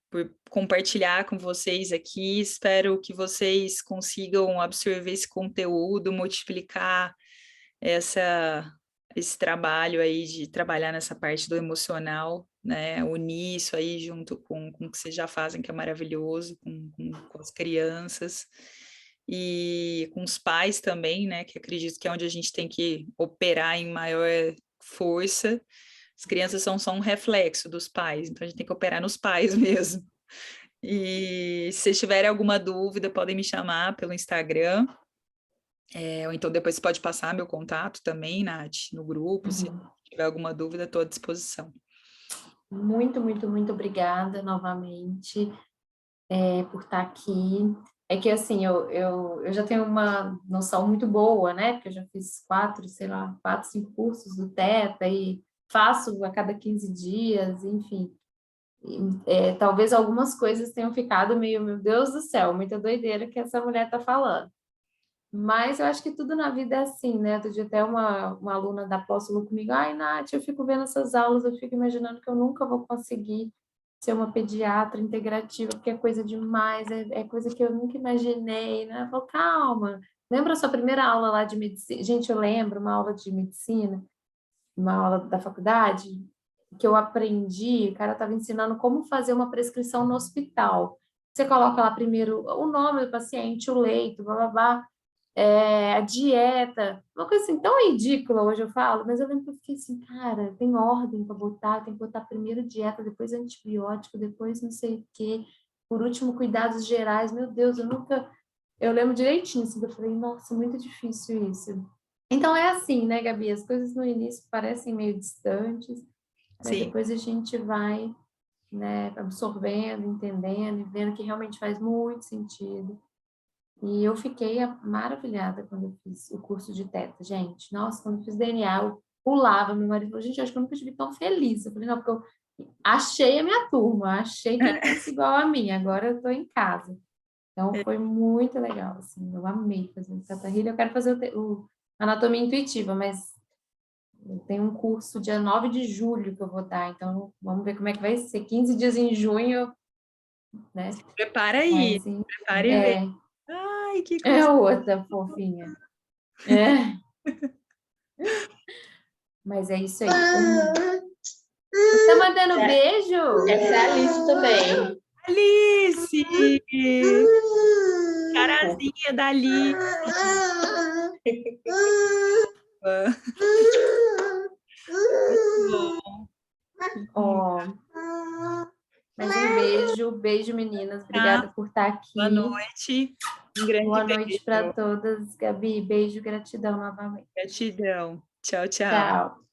por compartilhar com vocês aqui. Espero que vocês consigam absorver esse conteúdo, multiplicar esse trabalho aí de trabalhar nessa parte do emocional, né? Unir isso aí junto com o que vocês já fazem, que é maravilhoso, com as crianças e com os pais também, né? Que acredito que é onde a gente tem que operar em maior força. As crianças são só um reflexo dos pais, então a gente tem que operar nos pais mesmo. E se vocês tiverem alguma dúvida, podem me chamar pelo Instagram. Ou então depois você pode passar meu contato também, Nath, no grupo. Se tiver alguma dúvida, estou à disposição. Muito, muito, muito obrigada novamente por estar aqui. É que, assim, eu já tenho uma noção muito boa, né? Porque eu já fiz 4, 5 cursos do Teta e faço a cada 15 dias, enfim. Talvez algumas coisas tenham ficado meio, meu Deus do céu, muita doideira que essa mulher está falando. Mas eu acho que tudo na vida é assim, né? Outro dia até uma aluna da pós falou comigo, ai, Nath, eu fico vendo essas aulas, eu fico imaginando que eu nunca vou conseguir ser uma pediatra integrativa, porque é coisa demais, é coisa que eu nunca imaginei, né? Eu falo, calma, lembra a sua primeira aula lá de medicina? Gente, eu lembro uma aula de medicina, uma aula da faculdade, que eu aprendi, o cara estava ensinando como fazer uma prescrição no hospital. Você coloca lá primeiro o nome do paciente, o leito, blá, blá, blá, a dieta, uma coisa assim tão ridícula hoje eu falo, mas eu lembro que eu fiquei assim, cara, tem ordem para botar, tem que botar primeiro dieta, depois antibiótico, depois não sei o quê, por último cuidados gerais, meu Deus, eu lembro direitinho, assim, que eu falei, nossa, muito difícil isso. Então é assim, né, Gabi, as coisas no início parecem meio distantes, mas Sim. depois a gente vai, né, absorvendo, entendendo e vendo que realmente faz muito sentido. E eu fiquei maravilhada quando eu fiz o curso de teta, gente. Nossa, quando eu fiz DNA, eu pulava. Meu marido falou, gente, acho que eu nunca estive tão feliz. Eu falei, não, porque eu achei a minha turma, achei quem pensa igual a mim, agora eu estou em casa. Então, foi muito legal, assim, eu amei fazer o Teta Healing. Eu quero fazer o Anatomia Intuitiva, mas eu tenho um curso dia 9 de julho que eu vou dar, então vamos ver como é que vai ser. 15 dias em junho, né? Prepara aí, Mas, enfim, prepare e vê. Ai, que é coisa. outra fofinha. É. Mas é isso aí. Você tá mandando beijo? Essa é a Alice também. Alice! Carazinha da Alice! Ó, mais um beijo. Beijo, meninas. Tá? Obrigada por estar Boa aqui. noite. Um grande Boa noite para beijo. todas. Gabi, beijo, gratidão novamente. Gratidão. Tchau, tchau. Tchau.